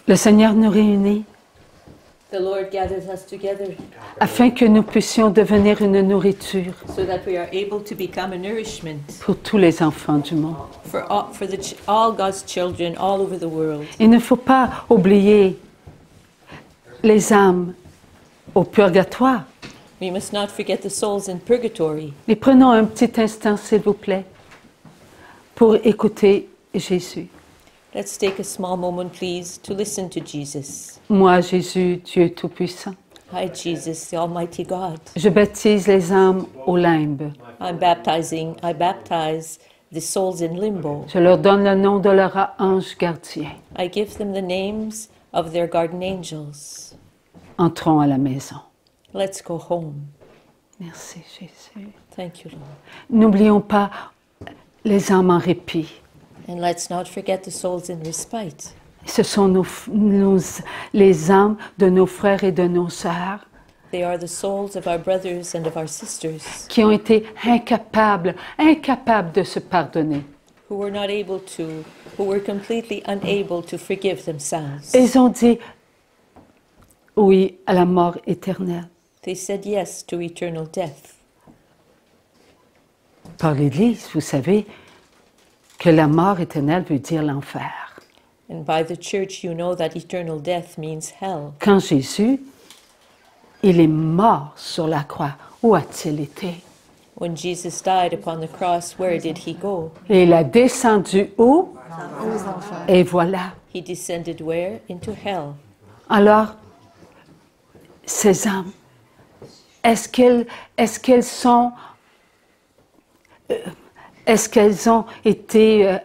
Le Seigneur nous réunit The Lord gathers us together afin que nous puissions devenir une nourriture so that we are able to become a nourishment pour tous les enfants du monde. for all God's children all over the world. Il ne faut pas oublier les âmes au purgatoire. We must not forget the souls in purgatory. Et prenons un petit instant, s'il vous plaît, pour écouter Jésus. Let's take a small moment, please, to listen to Jesus. Moi, Jésus, Dieu Tout-Puissant, Hi, Jesus, the Almighty God. je baptise les âmes au limbe. I baptize the souls in limbo. Je leur donne le nom de leur ange gardien. I give them the names of their guardian angels. Entrons à la maison. Let's go home. Merci, Jésus. Thank you, Lord. N'oublions pas les âmes en répit. And let's not forget the souls in respite. Ce sont les âmes de nos frères et de nos sœurs They are the souls of our brothers and of our sisters qui ont été incapables de se pardonner. who were completely unable to forgive themselves. Ils ont dit oui à la mort éternelle. They said yes to eternal death. Par l'Église, vous savez que la mort éternelle veut dire l'enfer. And by the church, you know that eternal death means hell. Quand Jésus, il est mort sur la croix, où a-t-il été? When Jesus died upon the cross, where did he go? Et il a descendu où? Et voilà. He descended where? Into hell. Alors, ces âmes, est-ce qu'elles ont été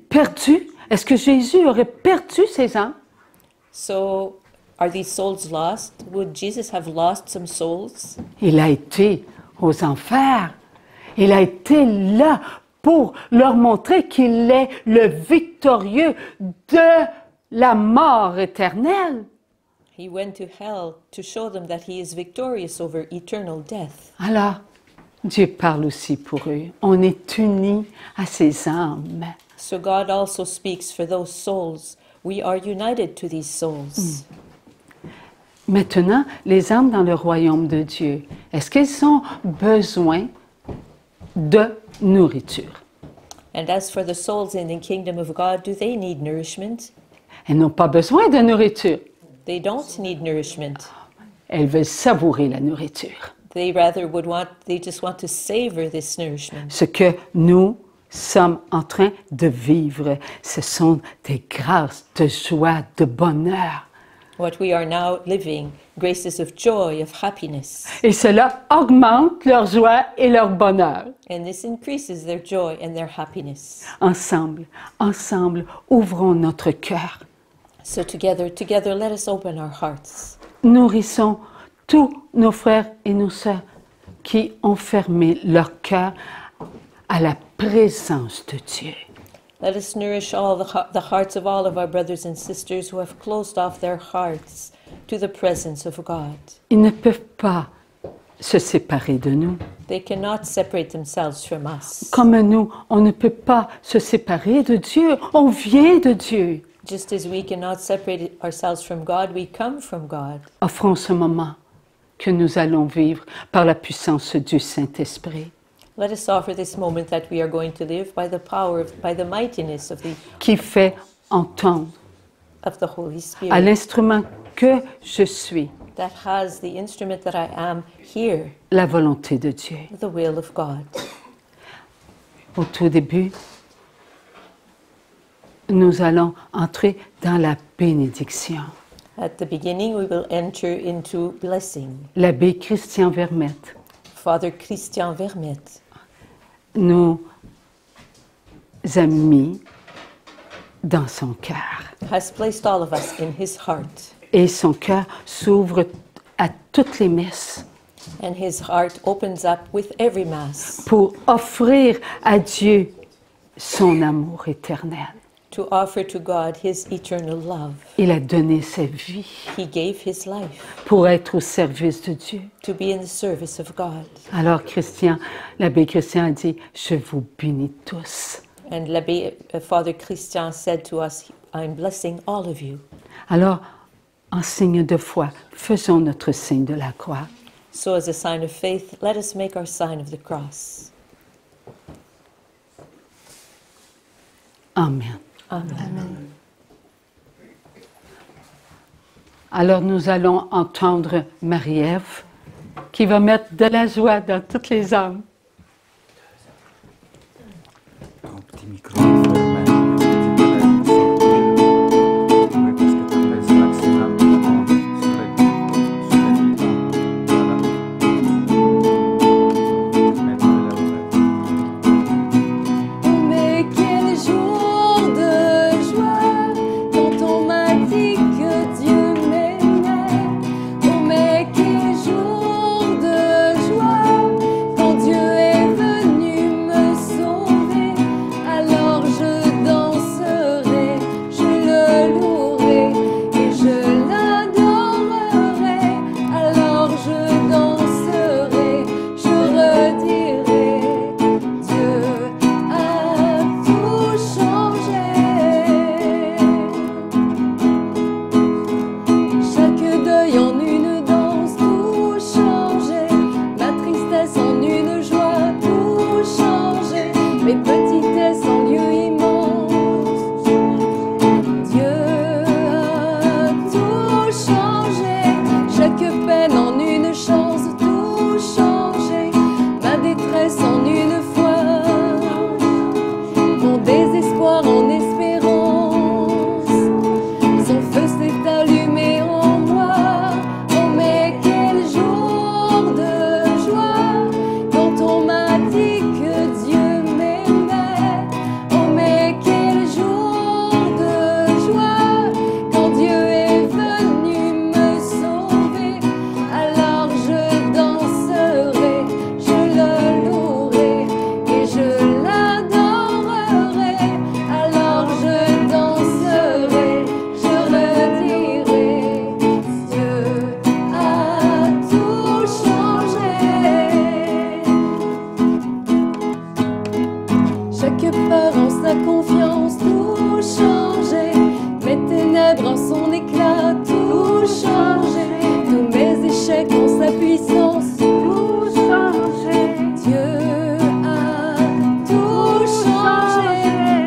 perdues? Est-ce que Jésus aurait perdu ces âmes? So, are these souls lost? Would Jesus have lost some souls? Il a été aux enfers. Il a été là pour leur montrer qu'il est le victorieux de la mort éternelle. He went to hell to show them that he is victorious over eternal death. Alors, Dieu parle aussi pour eux. On est unis à ces âmes. So God also speaks for those souls. We are united to these souls. Maintenant, les âmes dans le royaume de Dieu, est-ce qu'elles ont besoin de nourriture? And as for the souls in the kingdom of God, do they need nourishment? Elles n'ont pas besoin de nourriture. They don't need nourishment. Elles veulent savourer la nourriture. They just want to savor this nourishment. Ce que nous sommes en train de vivre, ce sont des grâces de joie, de bonheur. What we are now living, graces of joy, of happiness. Et cela augmente leur joie et leur bonheur. And this increases their joy and their happiness. Ensemble, ouvrons notre cœur. So together, let us open our hearts. Nourrissons tous nos frères et nos sœurs qui ont fermé leur cœur à la présence de Dieu. Let us nourish all the hearts of all of our brothers and sisters who have closed off their hearts to the presence of God. Ils ne peuvent pas se séparer de nous. They cannot separate themselves from us. Comme nous, on ne peut pas se séparer de Dieu. On vient de Dieu. Just as we cannot separate ourselves from God, we come from God. Offrons ce moment que nous allons vivre par la puissance du Saint-Esprit, Let us offer this moment that we are going to live by the mightiness of qui fait entendre the Holy à Spirit, l'instrument que je suis that has the instrument that I am here, la volonté de Dieu. the will of God. Au tout début, nous allons entrer dans la bénédiction. At the beginning, we will enter into blessing. L'abbé Christian Vermette Father Christian Vermette nous a mis dans son cœur. has placed all of us in his heart, Et son cœur s'ouvre à toutes les messes and his heart opens up with every Mass pour offrir à Dieu son amour éternel. to offer to God his eternal love. Il a donné sa vie He gave his life pour être au service de Dieu. to be in the service of God. Alors l'abbé Christian a dit, je vous bénis tous. And Father Christian said to us, I'm blessing all of you. Alors, en signe de foi, faisons notre signe de la croix. So as a sign of faith, let us make our sign of the cross. Amen. Amen. Alors, nous allons entendre Marie-Ève qui va mettre de la joie dans toutes les âmes. Un petit micro fermé. Oui, parce que tu pèses maximum sur le bouton. Voilà. Mettre de la ouverte. Mais quel jour de joie quand on m'a dit que Dieu m'aimait. Oh mais quel jour de joie quand Dieu est venu me sauver. Alors je danserai, je le louerai et je l'adorerai. Alors je danserai, je redirai. Dieu a tout changé. Chaque deuil en une danse, tout changé. Ma tristesse en une joie, tout changé. Mes petitesses en lieu immense. Dieu a tout changé. Chaque peine en une chance, tout changé. Ma détresse en une foi. Mon désespoir en espérance. Son feu s'est allumé en moi. Oh mais quel jour de joie quand on m'a dit que Dieu m'aimait. Oh mais quel jour de joie quand Dieu est venu me sauver. Alors je danserai, je le louerai et je l'adorerai. Alors je danserai, je redirai. Dieu a tout changé. Chaque peur en sa confiance, tout changé. Mes ténèbres en son éclat, tout changé. Tous mes échecs en sa puissance, tout changé. Dieu a tout changé.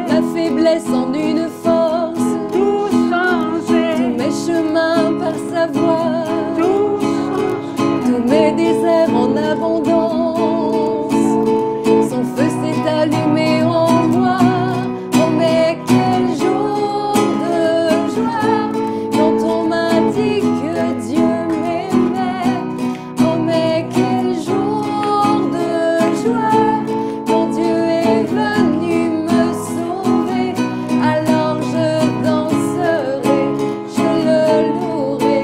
Ma faiblesse en une force, tout changé. Tous mes chemins par sa voix, tout changé. Tous mes déserts en abondance. Son feu s'est allumé en moi. Oh mais quel jour de joie quand on m'a dit que Dieu m'aimait. Oh mais quel jour de joie quand Dieu est venu me sauver. Alors je danserai, je le louerai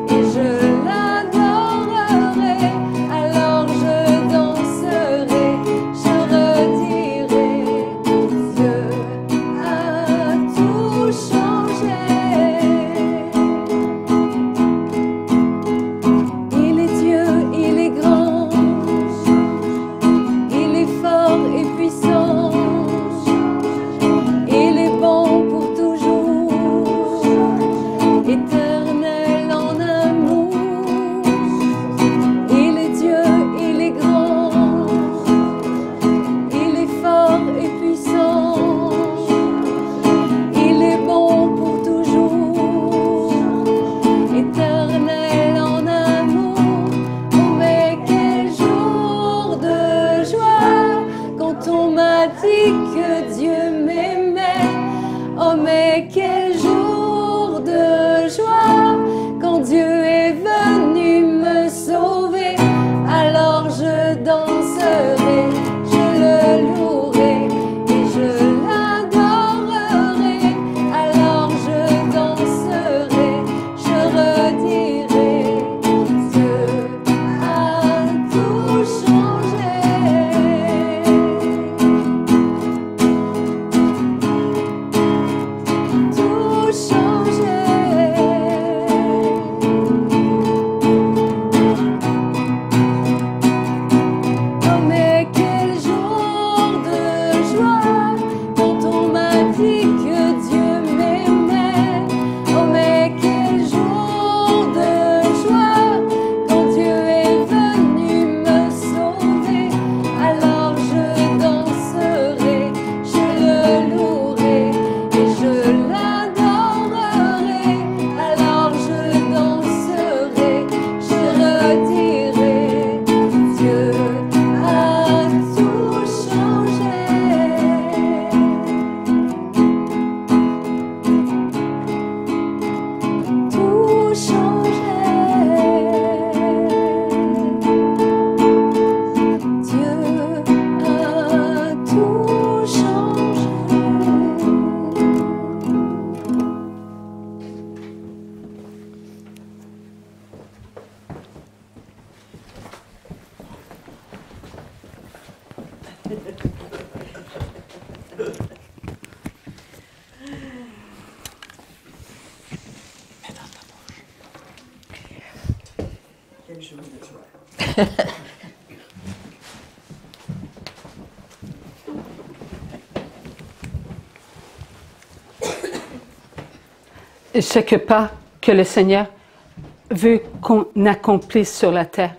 et je l'adorerai. Alors je danserai, je redirai. Dieu a tout changé. Il est Dieu, il est grand, il est fort et puissant, il est bon pour toujours, éternel en amour. Il est Dieu, il est grand, il est fort et puissant, il est bon pour toujours, éternel en amour. Oh mais quel jour de joie quand on m'a dit que Dieu m'aimait. Oh mais quel jour de joie quand Dieu est venu me sauver. Alors je danserai, je le louerai et je l'adorerai. Alors je danserai, je redirai. Dieu a tout changé. Tout changé. Chaque pas que le Seigneur veut qu'on accomplisse sur la terre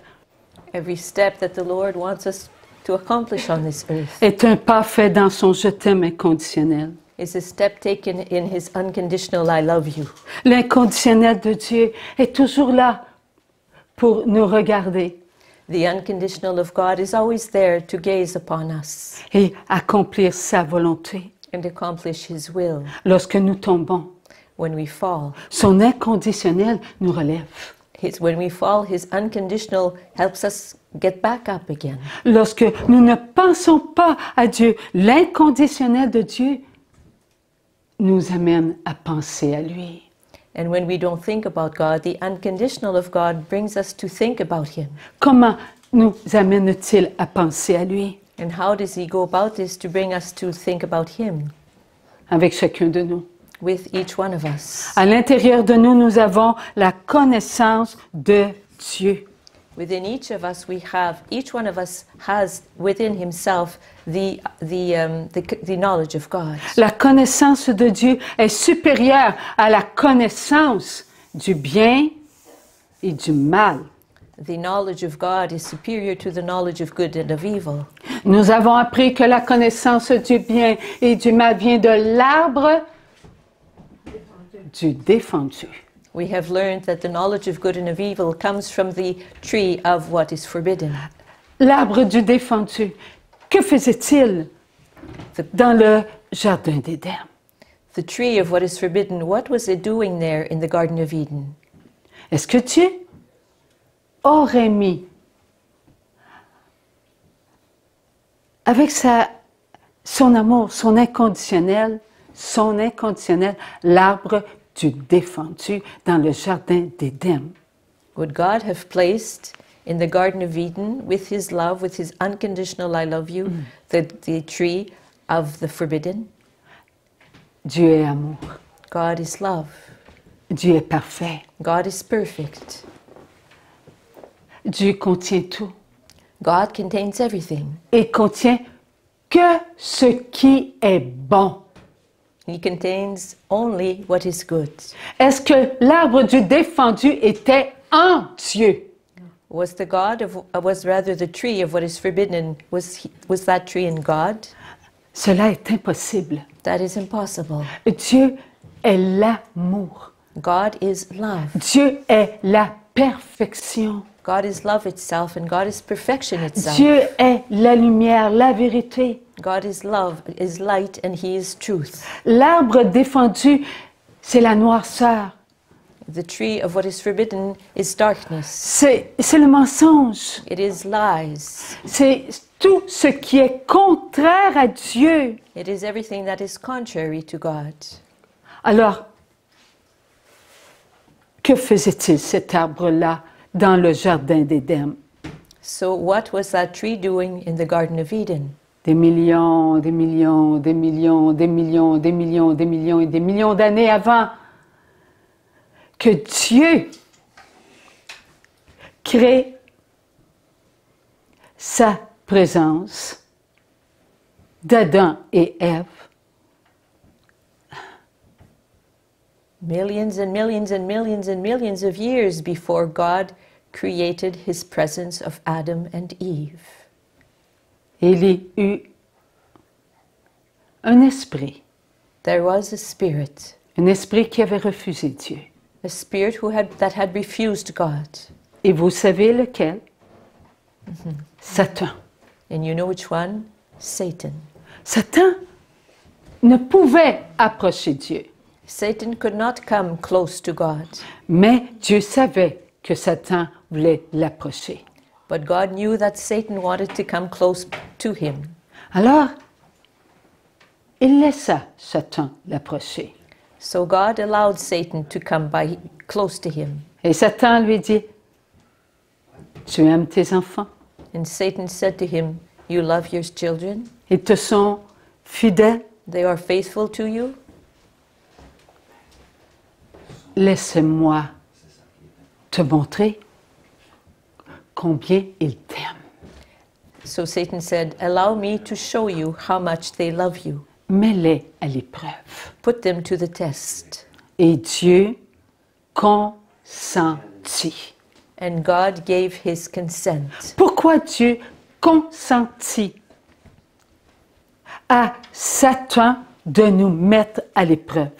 Every step that the Lord wants us to accomplish on this earth est un pas fait dans son je t'aime inconditionnel. is a step taken in His unconditional I love you. L'inconditionnel de Dieu est toujours là pour nous regarder The unconditional of God is always there to gaze upon us et accomplir sa volonté. and accomplish His will. Lorsque nous tombons, When we fall, son inconditionnel nous relève. when we fall, His unconditional helps us get back up again. Lorsque nous ne pensons pas à Dieu, l'inconditionnel de Dieu nous amène à penser à lui. And when we don't think about God, the unconditional of God brings us to think about Him. Comment nous amène-t-il à penser à lui? And how does He go about this to bring us to think about Him Avec chacun de nous. with each one of us? À l'intérieur de nous, nous avons la connaissance de Dieu. Within each of us, each one of us has within himself the knowledge of God. La connaissance de Dieu est supérieure à la connaissance du bien et du mal. The knowledge of God is superior to the knowledge of good and of evil. Nous avons appris que la connaissance du bien et du mal vient de l'arbre du défendu. We have learned that the knowledge of good and of evil comes from the tree of what is forbidden. L'arbre du défendu, que faisait-il dans le jardin d'Éden? The tree of what is forbidden, what was it doing there in the Garden of Eden? Est-ce que Dieu aurait mis, avec son amour, son inconditionnel, l'arbre du défendu dans le jardin d'Éden? Would God have placed in the Garden of Eden, with His love, with His unconditional I love you, the tree of the forbidden? Dieu est amour. God is love. Dieu est parfait. God is perfect. Dieu contient tout. God contains everything. Et contient que ce qui est bon. He contains only what is good. Est-ce que l'arbre du défendu était en Dieu? Was rather the tree of what is forbidden, was that tree in God? Cela est impossible. That is impossible. Dieu est l'amour. God is love. Dieu est la perfection. God is love itself and God is perfection itself. Dieu est la lumière, la vérité. God is love, is light, and He is truth. L'arbre défendu, c'est la noirceur. The tree of what is forbidden is darkness. C'est le mensonge. It is lies. C'est tout ce qui est contraire à Dieu. It is everything that is contrary to God. Alors, que faisait-il cet arbre-là dans le jardin d'Éden? So what was that tree doing in the Garden of Eden? Des millions, des millions, des millions, des millions, des millions, des millions et des millions d'années avant que Dieu crée sa présence d'Adam et Ève. Millions and millions and millions and millions of years before God created His presence of Adam and Eve. Et il y eut un esprit There was a spirit qui avait refusé Dieu. a spirit that had refused God. Et vous savez lequel? Satan. And you know which one? Satan. Satan ne pouvait approcher Dieu. Satan could not come close to God, Mais Dieu savait que Satan voulait l'approcher. but God knew that Satan wanted to come close to him. Alors, il laissa Satan l'approcher. So God allowed Satan to come close to him. Et Satan lui dit, tu aimes tes enfants? And Satan said to him, You love your children. Ils te sont fidèles. They are faithful to you. Laisse-moi te montrer combien ils t'aiment. So Satan said, allow me to show you how much they love you. Mets-les à l'épreuve. Put them to the test. Et Dieu consentit. And God gave his consent. Pourquoi Dieu consentit à Satan de nous mettre à l'épreuve?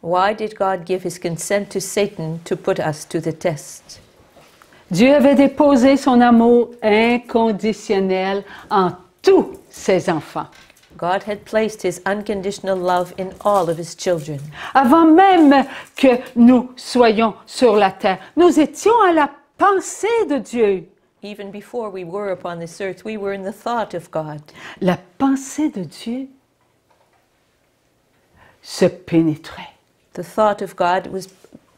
Why did God give his consent to Satan to put us to the test? Dieu avait déposé son amour inconditionnel en tous ses enfants. God had placed his unconditional love in all of his children. Avant même que nous soyons sur la terre, nous étions à la pensée de Dieu. Even before we were upon this earth, we were in the thought of God. La pensée de Dieu se pénétrait, The thought of God was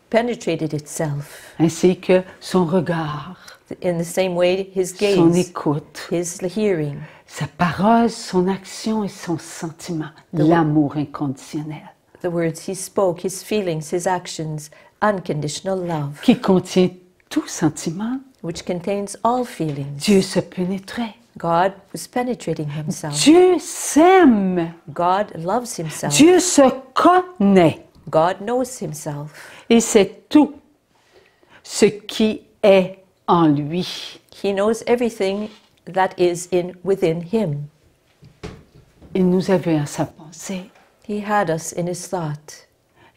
penetrated itself. ainsi que son regard, In the same way, his son gaze, écoute, his hearing, sa parole, son action et son sentiment, l'amour inconditionnel, the words he spoke, his feelings, his actions, unconditional love, qui contient tout sentiment. which contains all feelings. Dieu se pénétrait. God was penetrating himself. Dieu s'aime. God loves himself. Dieu se connaît. God knows himself. Et c'est tout ce qui est en lui. He knows everything that is within him. Il nous avait à sa pensée. He had us in his thought.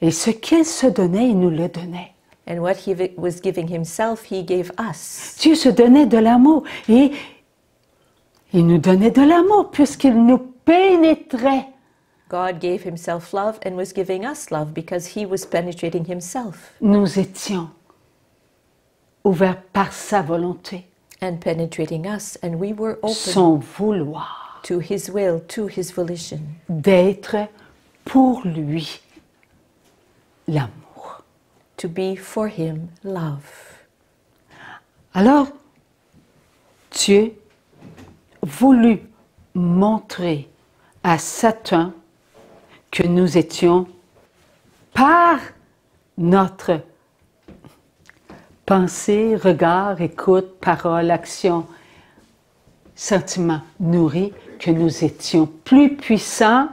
Et ce qu'il se donnait, il nous le donnait. And what he was giving himself, he gave us. Dieu se donnait de l'amour. Et il nous donnait de l'amour puisqu'il nous pénétrait. God gave himself love and was giving us love because he was penetrating himself Nous étions ouverts par sa volonté, and penetrating us, and we were open son vouloir to his will, to his volition, d'être pour lui l'amour. to be for him love. Alors, Dieu voulut montrer à Satan que nous étions, par notre pensée, regard, écoute, parole, action, sentiment nourri, que nous étions plus puissants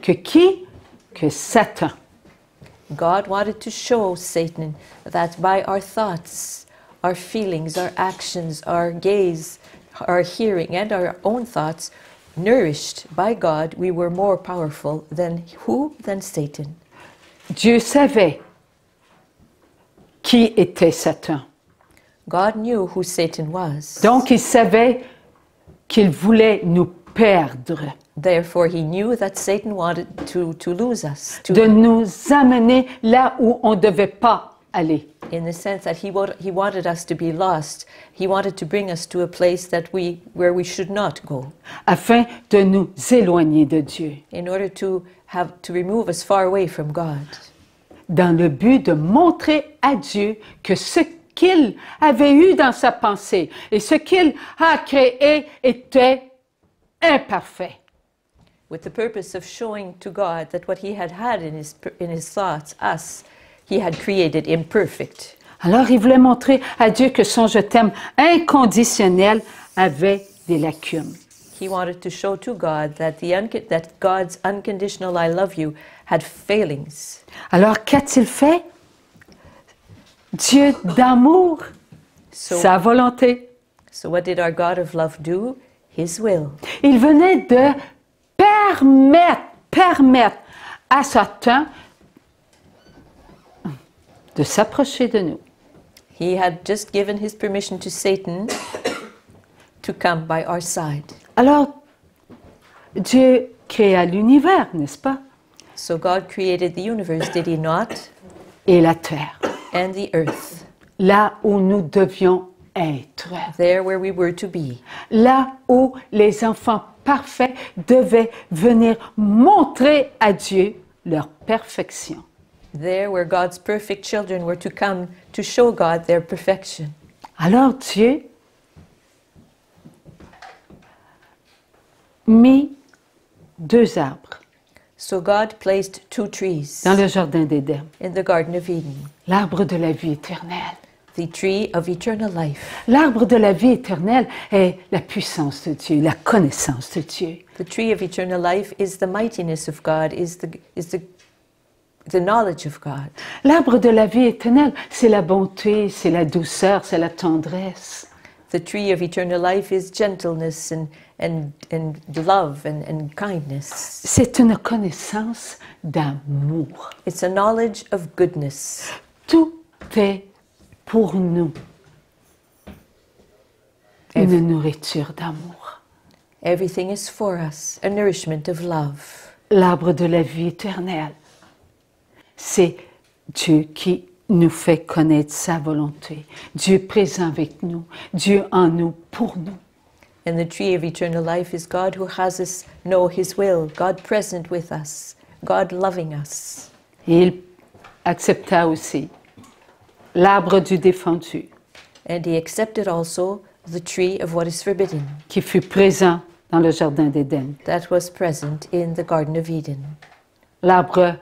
que qui? Que Satan. God wanted to show Satan that by our thoughts, our feelings, our actions, our gaze, our hearing, and our own thoughts, nourished by God, we were more powerful than who? Than Satan. Dieu savait qui était Satan. God knew who Satan was. Donc, il savait qu'il voulait nous perdre, Therefore, he knew that Satan wanted to lose us, de nous amener là où on ne devait pas aller. in the sense that he wanted us to be lost. He wanted to bring us to a place where we should not go, Afin de nous éloigner de Dieu, in order to remove us far away from God, dans le but de montrer à Dieu que ce qu'il avait eu dans sa pensée et ce qu'il a créé était imparfait. with the purpose of showing to God that what he had in his thoughts, us, he had created imperfect. Alors il voulait montrer à Dieu que son je t'aime inconditionnel avait des lacunes. He wanted to show to God that that God's unconditional I love you had failings. Alors qu'a-t-il fait? Dieu d'amour, sa volonté. So what did our God of love do? His will. Il venait de permettre à Satan de s'approcher de nous. He had just given his permission to Satan to come by our side. Alors, Dieu créa l'univers, n'est-ce pas? So God created the universe, did he not? Et la terre, And the earth, là où nous devions être, there where we were to be. là où les enfants parfaits devaient venir montrer à Dieu leur perfection. There where God's perfect children were to come to show God their perfection. Alors Dieu mis 2 arbres So God placed 2 trees dans le jardin d'Éden. in the Garden of Eden. L'arbre de la vie éternelle. The tree of eternal life. L'arbre de la vie éternelle est la puissance de Dieu, la connaissance de Dieu. The tree of eternal life is the mightiness of God, is the knowledge of God. L'arbre de la vie éternelle, c'est la bonté, c'est la douceur, c'est la tendresse. The tree of eternal life is gentleness and love and kindness. C'est une connaissance d'amour. It's a knowledge of goodness. Tout est pour nous une nourriture d'amour. Everything is for us, a nourishment of love. L'arbre de la vie éternelle, c'est Dieu qui nous fait connaître sa volonté. Dieu présent avec nous, Dieu en nous, pour nous. And the tree of eternal life is God who has us know His will, God present with us, God loving us. Et il accepta aussi l'arbre du défendu, And He accepted also the tree of what is forbidden, qui fut présent dans le jardin d'Éden. that was present in the Garden of Eden. L'arbre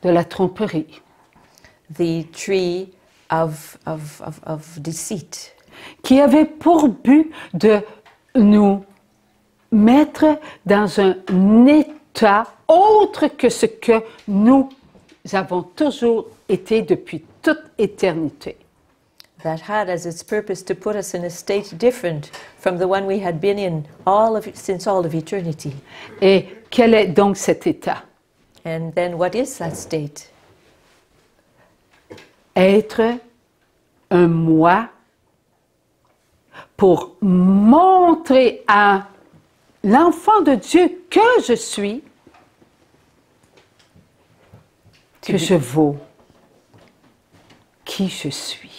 de la tromperie, The tree of deceit, qui avait pour but de nous mettre dans un état autre que ce que nous avons toujours été depuis toute éternité. that had as its purpose to put us in a state different from the one we had been in since all of eternity. Et quel est donc cet état? And then what is that state? Être un moi pour montrer à l'enfant de Dieu que je suis, que je vaux, qui je suis.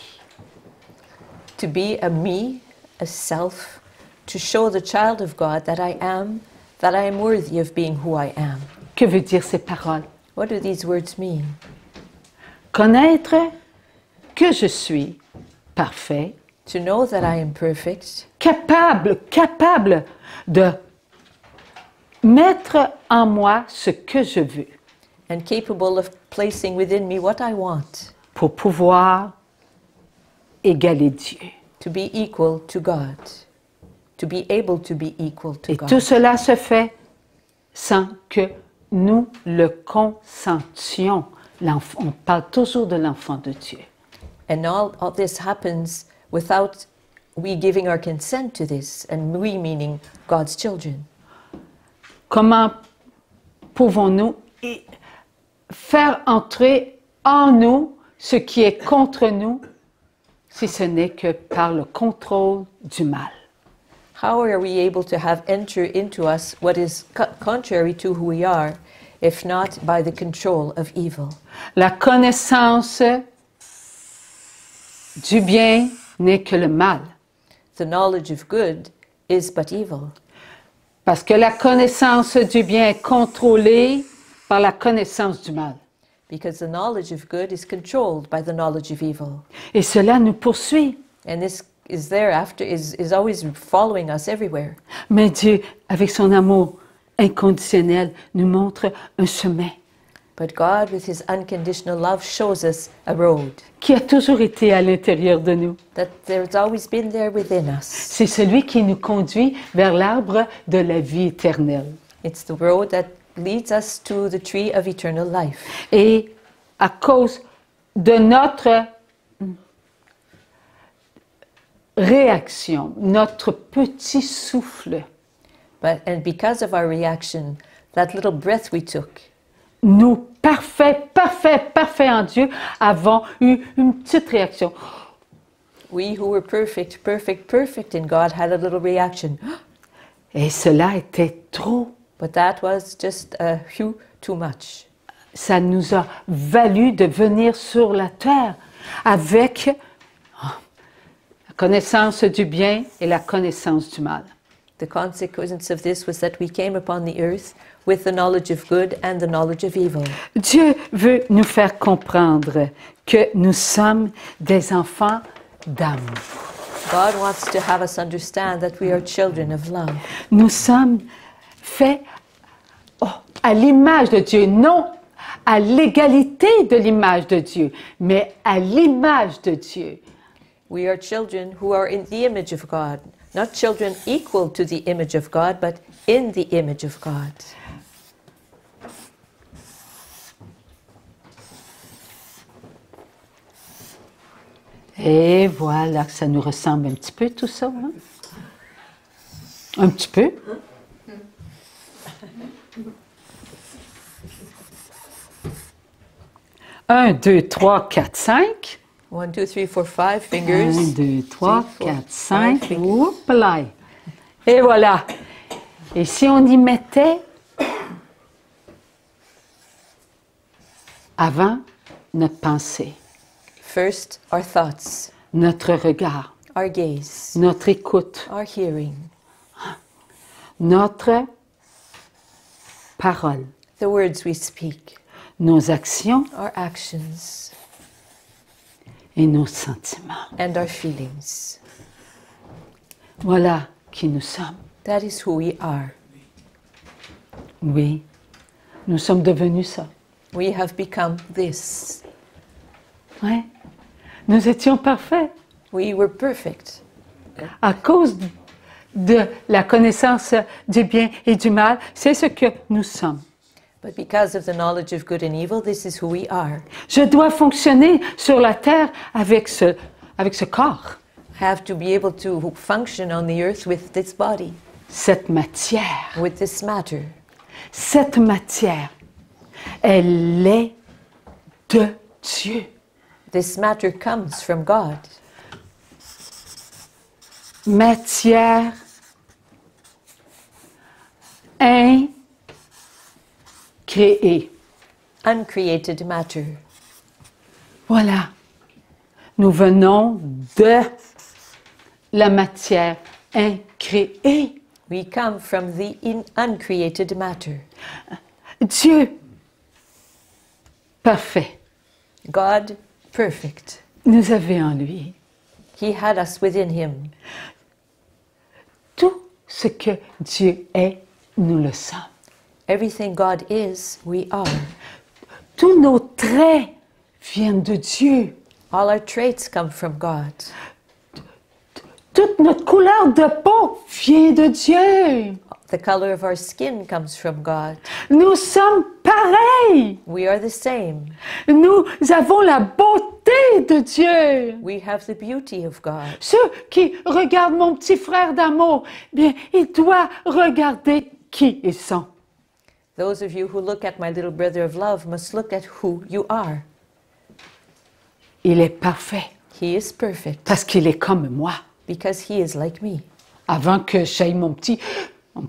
To be a me, a self, to show the child of God that I am worthy of being who I am. Que veut dire ces paroles? What do these words mean? Connaître que je suis parfait, To know that I am perfect, capable de mettre en moi ce que je veux and capable of placing within me what I want, pour pouvoir égaler Dieu. to be equal to God, to be able to be equal to Et God. tout cela se fait sans que nous le consentions. On parle toujours de l'enfant de Dieu. And all this happens without we giving our consent to this, and we meaning God's children. Comment pouvons-nous faire entrer en nous ce qui est contre nous si ce n'est que par le contrôle du mal? How are we able to have enter into us what is contrary to who we are, if not by the control of evil? La connaissance du bien n'est que le mal. The knowledge of good is but evil, Parce que la connaissance du bien est contrôlée par la connaissance du mal. because the knowledge of good is controlled by the knowledge of evil. Et cela nous poursuit. And this is thereafter is always following us everywhere. Mais Dieu, avec son amour inconditionnel, nous montre un chemin But God, with His unconditional love, shows us a road qui a toujours été à l'intérieur de nous. that there's always been there within us. C'est celui qui nous conduit vers l'arbre de la vie éternelle. It's the road that leads us to the tree of eternal life. Et à cause de notre réaction, notre petit souffle, And because of our reaction, that little breath we took, nous, parfaits en Dieu, avons eu une petite réaction. we who were perfect in God had a little reaction. Et cela était trop. But that was just a few too much. Ça nous a valu de venir sur la terre avec la connaissance du bien et la connaissance du mal. The consequence of this was that we came upon the earth with the knowledge of good and the knowledge of evil. Dieu veut nous faire comprendre que nous sommes des enfants d'amour. God wants to have us understand that we are children of love. Nous sommes faits à l'image de Dieu, non à l'égalité de l'image de Dieu, mais à l'image de Dieu. We are children who are in the image of God. Not children equal to the image of God, but in the image of God. Et voilà que ça nous ressemble un petit peu tout ça. Hein? Un petit peu. 1, 2, 3, 4, 5. 1, 2, 3, 4, 5 fingers. 1, 2, 3, 4, 5. fingers. Oups là. Et voilà. Et si on y mettait avant notre pensée, First, our thoughts, notre regard, our gaze, notre écoute, our hearing, notre parole, the words we speak, nos actions our actions, et nos sentiments. and our feelings. Voilà qui nous sommes. That is who we are. Oui, nous sommes devenus ça. We have become this. Ouais. Nous étions parfaits We were perfect à cause de la connaissance du bien et du mal. C'est ce que nous sommes. but because of the knowledge of good and evil, this is who we are. Je dois fonctionner sur la terre avec ce corps, I have to be able to function on the earth with this body, cette matière. with this matter. Cette matière, elle est de Dieu. This matter comes from God. Matière incréée. Uncreated matter. Voilà. Nous venons de la matière incréée. We come from the uncreated matter. Dieu, parfait, God, perfect. nous avait en lui He had us within Him. tout ce que Dieu est, nous le sommes. Everything God is, we are. Tous nos traits viennent de Dieu. All our traits come from God. Toute notre couleur de peau vient de Dieu. The color of our skin comes from God. Nous sommes pareils. We are the same. Nous avons la beauté de Dieu. We have the beauty of God. Ceux qui regardent mon petit frère d'amour, bien, il doit regarder qui ils sont. Those of you who look at my little brother of love must look at who you are. Il est parfait He is perfect parce qu'il est comme moi. because He is like me. Avant que j'aie mon petit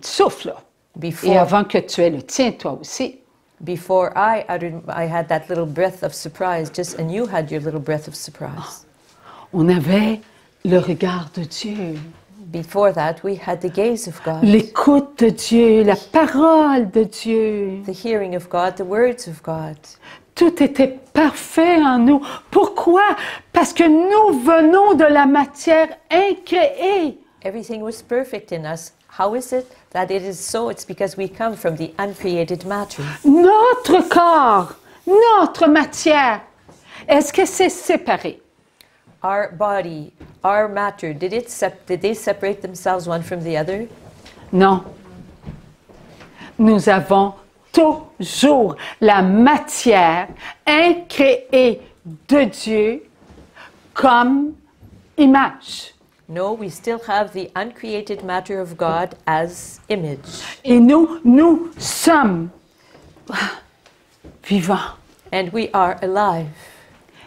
souffle, là. Et Before, avant que tu aies le tien, toi aussi. before I had that little breath of surprise, and you had your little breath of surprise. On avait le regard de Dieu, Before that, we had the gaze of God, l'écoute de Dieu, la parole de Dieu. the hearing of God, the words of God. Tout était parfait en nous. Pourquoi? Parce que nous venons de la matière incréée. Everything was perfect in us. How is it that it is so? It's because we come from the uncreated matter. Notre corps, notre matière, est-ce que c'est séparé? Our body, our matter, did they separate themselves one from the other? Non. Nous avons toujours la matière incréée de Dieu comme image. No, we still have the uncreated matter of God as image. Et nous sommes vivants. And we are alive.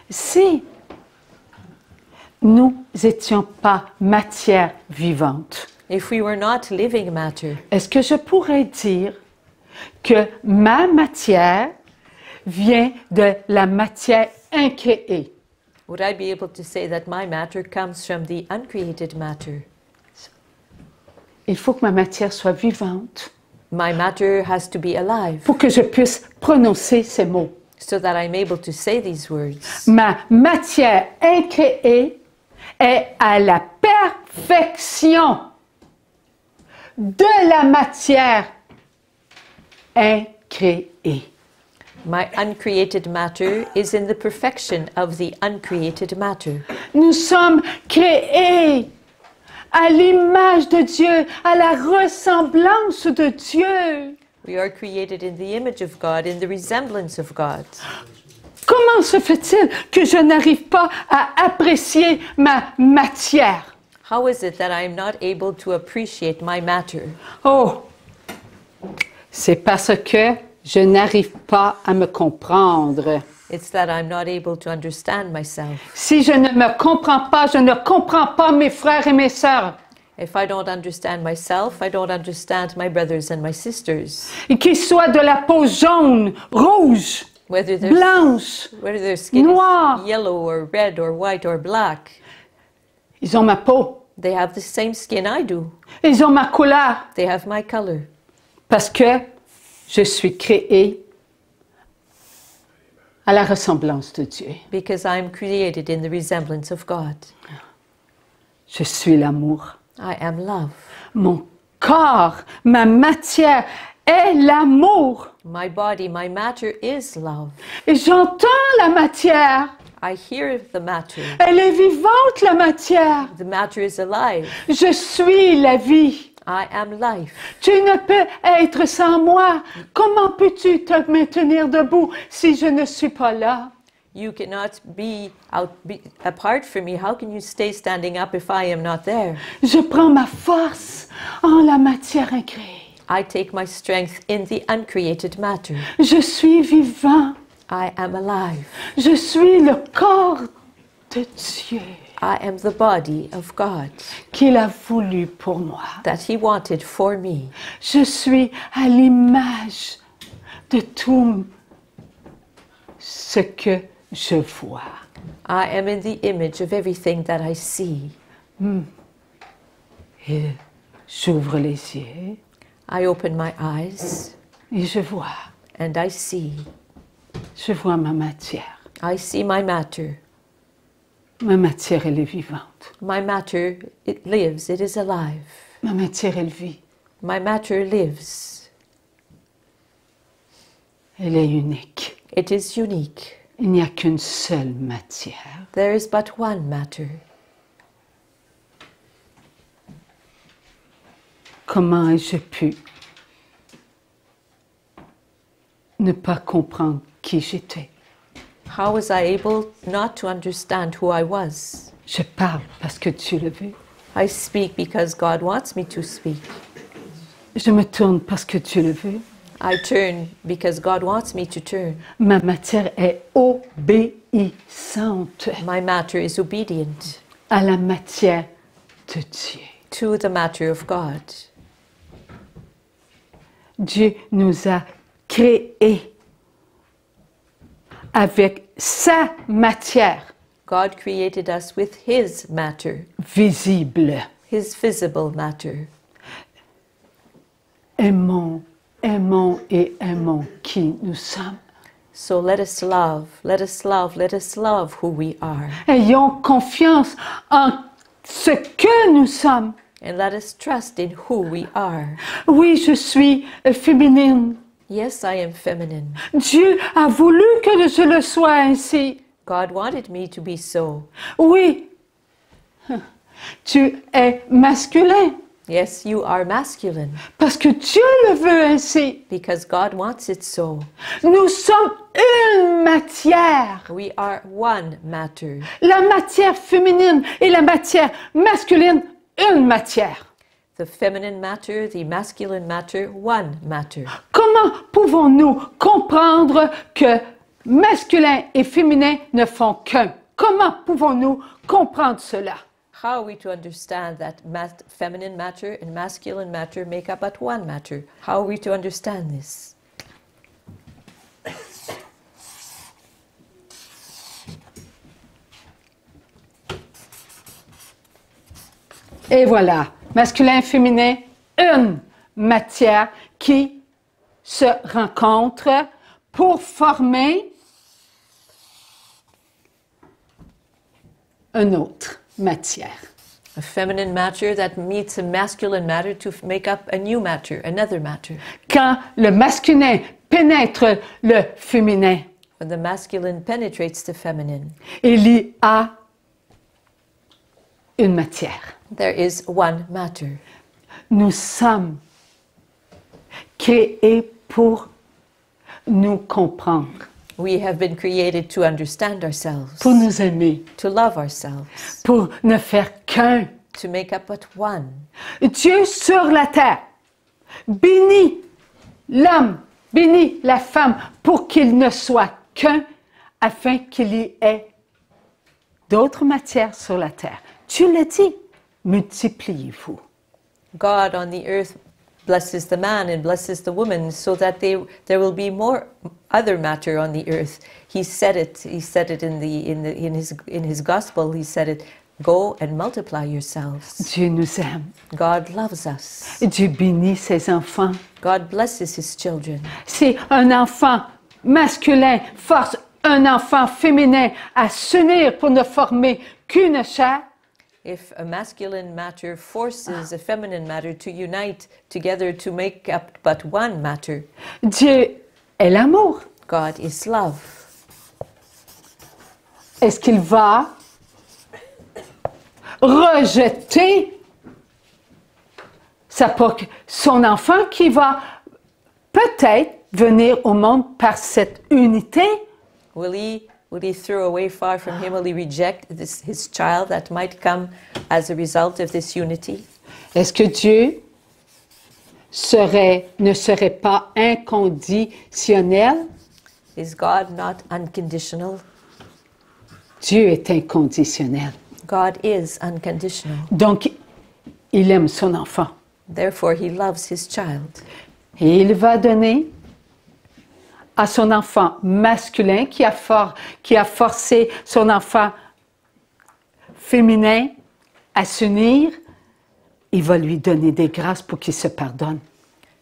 Si nous n'étions pas matière vivante, If we were not living matter, est-ce que je pourrais dire que ma matière vient de la matière incréée? would I be able to say that my matter comes from the uncreated matter? Il faut que ma matière soit vivante My matter has to be alive pour que je puisse prononcer ces mots. so that I'm able to say these words. Ma matière incréée est à la perfection de la matière incréée. My uncreated matter is in the perfection of the uncreated matter. Nous sommes créés à l'image de Dieu, à la ressemblance de Dieu. We are created in the image of God, in the resemblance of God. Comment se fait-il que je n'arrive pas à apprécier ma matière? How is it that I am not able to appreciate my matter? Oh, c'est parce que je n'arrive pas à me comprendre. It's that I'm not able to understand myself. Si je ne me comprends pas, je ne comprends pas mes frères et mes sœurs. If I don't understand myself, I don't understand my brothers and my sisters. Et qu'ils soient de la peau jaune, rouge, Whether blanche, their skin noir. is yellow or red or white or black, ils ont ma peau, they have the same skin I do. ils ont ma couleur, They have my color. parce que je suis créée à la ressemblance de Dieu. Because I'm created in the resemblance of God. Je suis l'amour. I am love. Mon corps, ma matière est l'amour. My body, my matter is love. Et j'entends la matière. I hear the matter. Elle est vivante, la matière. The matter is alive. Je suis la vie. I am life. Tu ne peux être sans moi. Comment peux-tu te maintenir debout si je ne suis pas là? You cannot be apart from me. How can you stay standing up if I am not there? Je prends ma force en la matière incréée. I take my strength in the uncreated matter. Je suis vivant. I am alive. Je suis le corps de Dieu I am the body of God qu'il a voulu pour moi. that He wanted for me. Je suis à l'image de tout ce que je vois. I am in the image of everything that I see. Et j'ouvre les yeux I open my eyes et je vois. and I see. Je vois ma matière. I see my matter. Ma matière, elle est vivante. My matter, it lives, it is alive. Ma matière, elle vit. My matter lives. Elle est unique. It is unique. Il n'y a qu'une seule matière. There is but one matter. Comment ai-je pu ne pas comprendre qui j'étais? How was I able not to understand who I was? Je parle parce que Dieu le veut. I speak because God wants me to speak. Je me tourne parce que Dieu le veut. I turn because God wants me to turn. Ma matière est obéissante My matter is obedient à la matière de Dieu. to the matter of God. Dieu nous a créés avec sa matière God created us with His matter, visible. His visible matter. Aimons, aimons et aimons qui nous sommes. So let us love, let us love, let us love who we are. Ayons confiance en ce que nous sommes. And let us trust in who we are. Oui, je suis féminine. Yes, I am feminine. Dieu a voulu que je le sois ainsi. God wanted me to be so. Oui, tu es masculin Yes, you are masculine parce que Dieu le veut ainsi. because God wants it so. Nous sommes une matière. We are one matter. La matière féminine et la matière masculine, une matière. The feminine matter, the masculine matter, one matter. Comment pouvons-nous comprendre que masculin et féminin ne font qu'un? Comment pouvons-nous comprendre cela? How are we to understand that feminine matter and masculine matter make up but one matter? How are we to understand this? Et voilà, masculin et féminin, une matière qui se rencontre pour former une autre matière. A feminine matter that meets a masculine matter to make up a new matter, another matter. Quand le masculin pénètre le féminin, When the masculine penetrates the feminine, il y a une matière. there is one matter. Nous sommes créés pour nous comprendre, We have been created to understand ourselves, pour nous aimer, to love ourselves, pour ne faire qu'un. to make up but one. Dieu sur la terre bénit l'homme, bénit la femme pour qu'il ne soit qu'un, afin qu'il y ait d'autres matières sur la terre. Dieu l'a dit, multipliez-vous. God on the earth blesses the man and blesses the woman so that there will be more other matter on the earth. He said it in his gospel. He said it, go and multiply yourselves. Dieu nous aime. God loves us. Dieu bénit ses enfants. God blesses his children. Si un enfant masculin force un enfant féminin à s'unir pour ne former qu'une chair, If a masculine matter forces a feminine matter to unite together to make up but one matter, Dieu est l'amour. God is love. Est-ce qu'il va rejeter son enfant qui va peut-être venir au monde par cette unité? Will he throw away far from him? Will he reject his child that might come as a result of this unity? Est-ce que Dieu ne serait pas inconditionnel? Is God not unconditional? Dieu est inconditionnel. God is unconditional. Donc, il aime son enfant. Therefore, he loves his child. Et il va donner à son enfant masculin qui a forcé son enfant féminin à s'unir, il va lui donner des grâces pour qu'il se pardonne.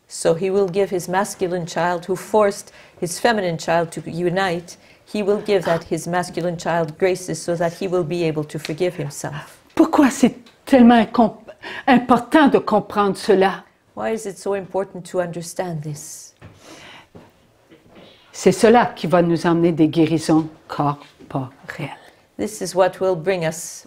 So he will give his masculine child who forced his feminine child to unite, he will give his masculine child graces so that he will be able to forgive himself. Pourquoi c'est tellement important de comprendre cela? Why is it so important to understand this? C'est cela qui va nous emmener des guérisons corporelles. This is what will bring us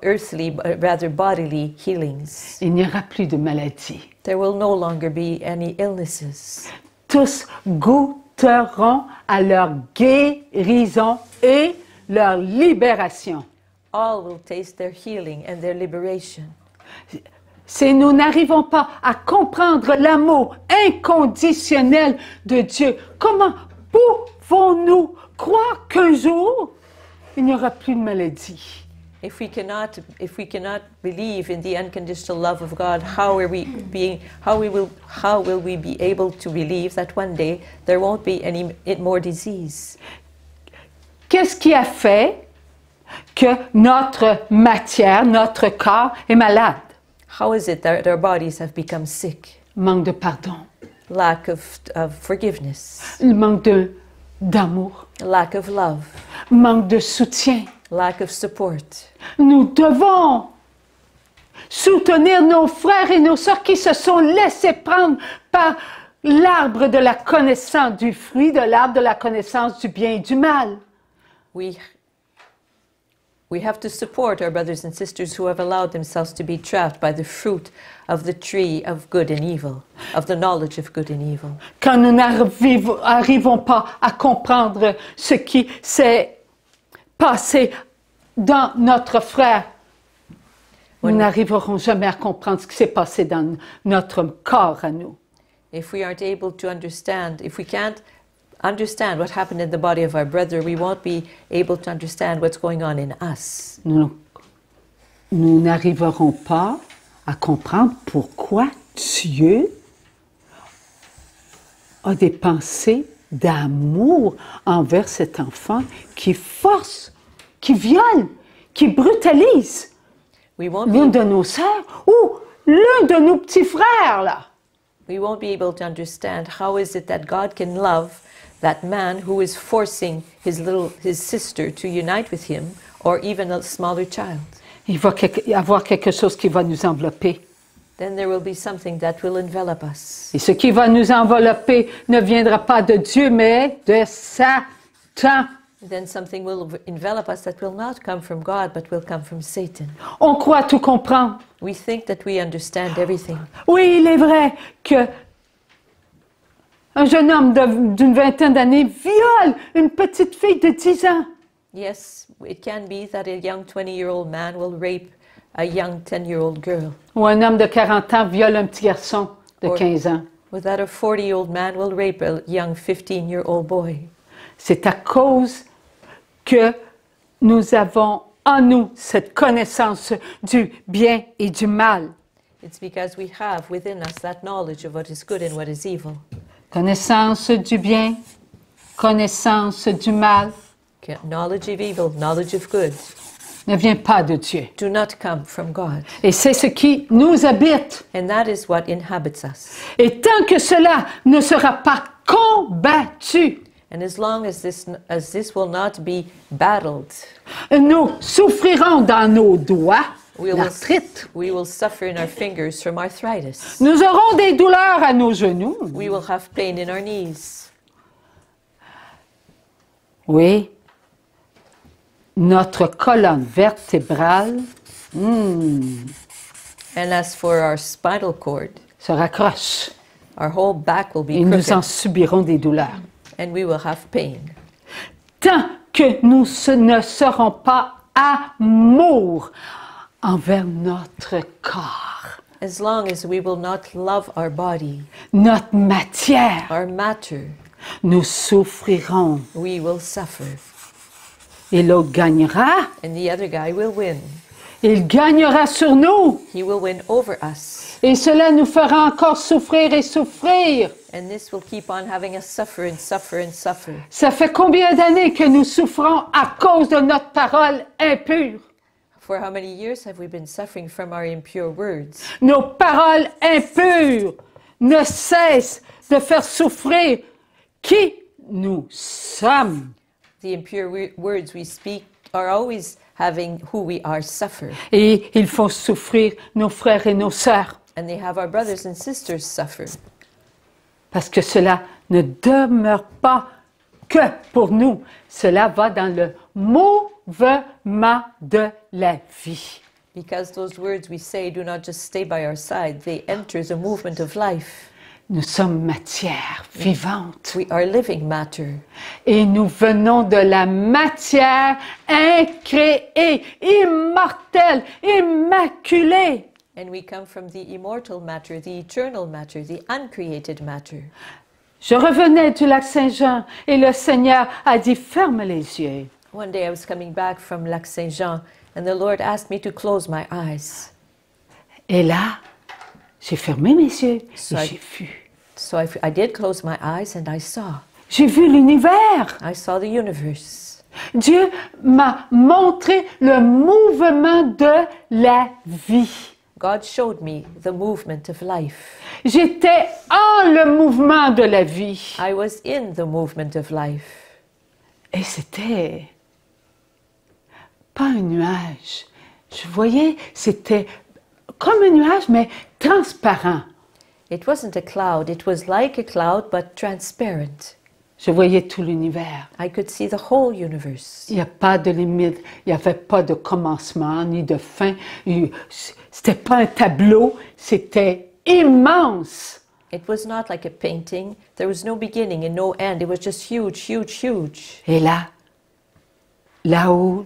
earthly, rather bodily healings. Il n'y aura plus de maladies. There will no longer be any illnesses. Tous goûteront à leur guérison et leur libération. All will taste their healing and their liberation. Si nous n'arrivons pas à comprendre l'amour inconditionnel de Dieu, comment pouvons-nous croire qu'un jour, il n'y aura plus de maladie? If we cannot believe in the unconditional love of God, how will we be able to believe that one day there won't be any more disease? Qu'est-ce qui a fait que notre matière, notre corps est malade? How is it that our bodies have become sick? Manque de pardon, Lack of forgiveness, manque d'amour, lack of love, manque de soutien. lack of support. Nous devons soutenir nos frères et nos sœurs qui se sont laissés prendre par l'arbre de la connaissance du fruit, de l'arbre de la connaissance du bien et du mal. We have to support our brothers and sisters who have allowed themselves to be trapped by the fruit of the tree of good and evil, of the knowledge of good and evil. Quand nous n'arrivons pas à comprendre ce qui s'est passé dans notre frère, nous n'arriverons jamais à comprendre ce qui s'est passé dans notre corps à nous. If we aren't able to understand, if we can't understand what happened in the body of our brother, we won't be able to understand what's going on in us. Nous n'arriverons pas à comprendre pourquoi Dieu a des pensées d'amour envers cet enfant qui force, qui viole, qui brutalise We won't l'une be, de nos sœurs ou l'un de nos petits frères, là. we won't be able to understand how is it that God can love that man who is forcing his sister to unite with him, or even a smaller child. il va y avoir quelque chose qui va nous envelopper. then there will be something that will envelop us. Et ce qui va nous envelopper ne viendra pas de Dieu, mais de Satan. Then something will envelop us that will not come from God, but will come from Satan. On croit tout comprendre. We think that we understand everything. Oui, il est vrai que un jeune homme d'une vingtaine d'années viole une petite fille de 10 ans. Yes, it can be that a young 20-year-old man will rape a young 10-year-old girl, Ou un homme de 40 ans viole un petit garçon de Or- 15 ans. or that a 40-year-old man will rape a young 15-year-old boy. C'est à cause que nous avons en nous cette connaissance du bien et du mal. It's because we have within us that knowledge of what is good and what is evil. Connaissance du bien, connaissance du mal Knowledge of evil, knowledge of good, ne vient pas de Dieu. do not come from God. Et c'est ce qui nous habite. And that is what inhabits us. Et tant que cela ne sera pas combattu, And as long as this will not be battled, nous souffrirons dans nos doigts we will, l'arthrite. we will suffer in our fingers from arthritis. Nous aurons des douleurs à nos genoux. We will have pain in our knees. Oui. Notre colonne vertébrale And as for our spinal cord, se raccroche our whole back will be et nous en crooked subirons des douleurs. and we will have pain. Tant que nous ne serons pas amour envers notre corps, As long as we will not love our body, notre matière, our matter, nous souffrirons. we will suffer. Et l'autre gagnera. And the other guy will win. Il gagnera sur nous. He will win over us. Et cela nous fera encore souffrir et souffrir. And this will keep on having us suffer and suffer and suffer. Ça fait combien d'années que nous souffrons à cause de notre parole impure? For how many years have we been suffering from our impure words? Nos paroles impures ne cessent de faire souffrir qui nous sommes. The impure words we speak are always having who we are suffer. Et il faut souffrir nos frères et nos sœurs. And they have our brothers and sisters suffer. Parce que cela ne demeure pas que pour nous. Cela va dans le mouvement de la vie. Because those words we say do not just stay by our side, they enter the movement of life. Nous sommes matière vivante. We are living matter. Et nous venons de la matière incréée, immortelle, immaculée. And we come from the immortal matter, the eternal matter, the uncreated matter. Je revenais du lac Saint-Jean et le Seigneur a dit, ferme les yeux. One day I was coming back from Lac Saint-Jean and the Lord asked me to close my eyes. Et là, j'ai fermé mes yeux et Ça- j'ai vu. So I did close my eyes and I saw. J'ai vu l'univers. I saw the universe. Dieu m'a montré le mouvement de la vie. God showed me the movement of life. J'étais en le mouvement de la vie. I was in the movement of life. Et c'était pas un nuage. Je voyais, c'était comme un nuage, mais transparent. It wasn't a cloud, it was like a cloud but transparent. Je voyais tout l'univers. I could see the whole universe. Il n'y a pas de limite, il n'y avait pas de commencement ni de fin. C'était pas un tableau, c'était immense. It was not like a painting. There was no beginning and no end. It was just huge, huge, huge. Et là où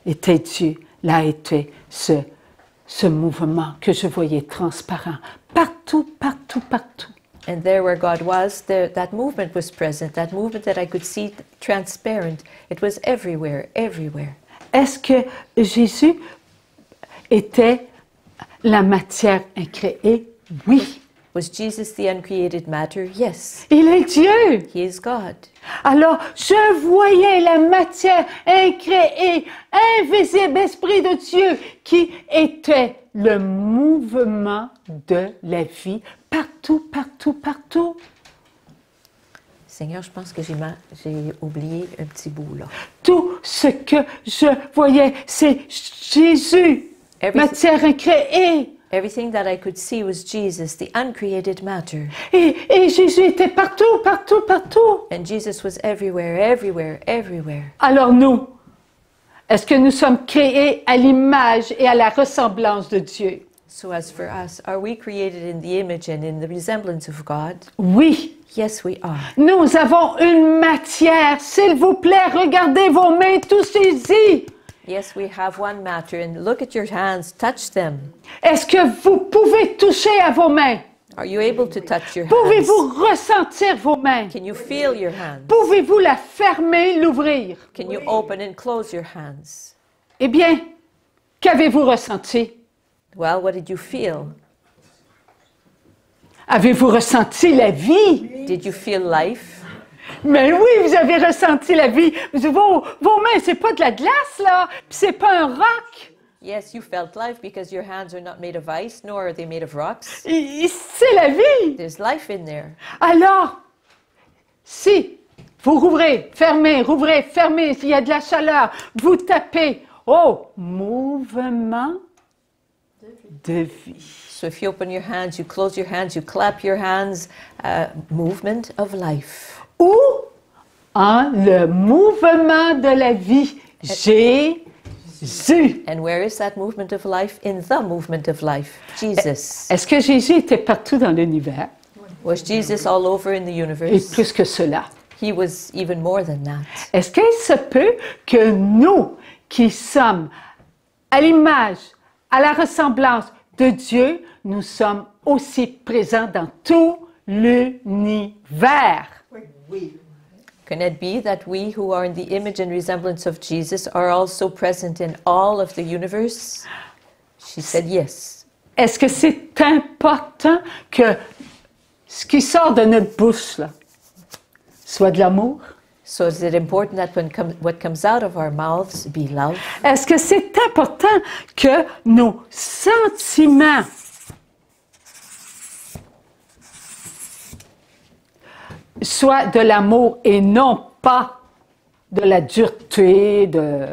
était Dieu, là était ce mouvement que je voyais transparent. Partout, partout, partout. And there where God was, there, that movement was present. That movement that I could see transparent. It was everywhere, everywhere. Est-ce que Jésus était la matière incréée? Oui. Was Jesus the uncreated matter? Yes. Il est Dieu. He is God. Alors, je voyais la matière incréée, invisible, Esprit de Dieu, qui était le mouvement de la vie partout, partout, partout. Seigneur, je pense que j'ai oublié un petit bout là. Tout ce que je voyais, c'est Jésus, matière incréée. Everything that I could see was Jesus, the uncreated matter. Et Jésus était partout, partout, partout. And Jesus was everywhere, everywhere, everywhere. Alors nous, est-ce que nous sommes créés à l'image et à la ressemblance de Dieu? So as for us, are we created in the image and in the resemblance of God? Oui. Yes, we are. Nous avons une matière. S'il vous plaît, regardez vos mains, touchez-y. Yes, we have one matter, and look at your hands, touch them. Est-ce que vous pouvez toucher à vos mains? Are you able to touch your hands? Pouvez-vous ressentir vos mains? Can you feel your hands? Pouvez-vous la fermer, l'ouvrir? Can you open and close your hands? Eh bien, qu'avez-vous ressenti? Well, what did you feel? Avez-vous ressenti la vie? Did you feel life? Mais oui, vous avez ressenti la vie. Vos mains, c'est pas de la glace, là, puis c'est pas un roc. Yes, you felt life because your hands are not made of ice, nor are they made of rocks. C'est la vie. There's life in there. Alors, si vous rouvrez, fermez, rouvrez, fermez, s'il y a de la chaleur, vous tapez. Oh, mouvement de vie. So if you open your hands, you close your hands, you clap your hands, movement of life. Ou en le mouvement de la vie, Jésus. And where is that movement of life? In the movement of life, Jesus. Est-ce que Jésus était partout dans l'univers? Was Jesus all over in the Et universe? plus que cela. He was even more than that. Est-ce qu'il se peut que nous, qui sommes à l'image, à la ressemblance de Dieu, nous sommes aussi présents dans tout l'univers? Can it be that we who are in the image and resemblance of Jesus are also present in all of the universe? She said yes. Est-ce que c'est important que ce qui sort de notre bouche, là, soit de l'amour? So is it important that what comes out of our mouths be love? Est-ce que c'est important que nos sentiments soient de l'amour et non pas de la dureté, de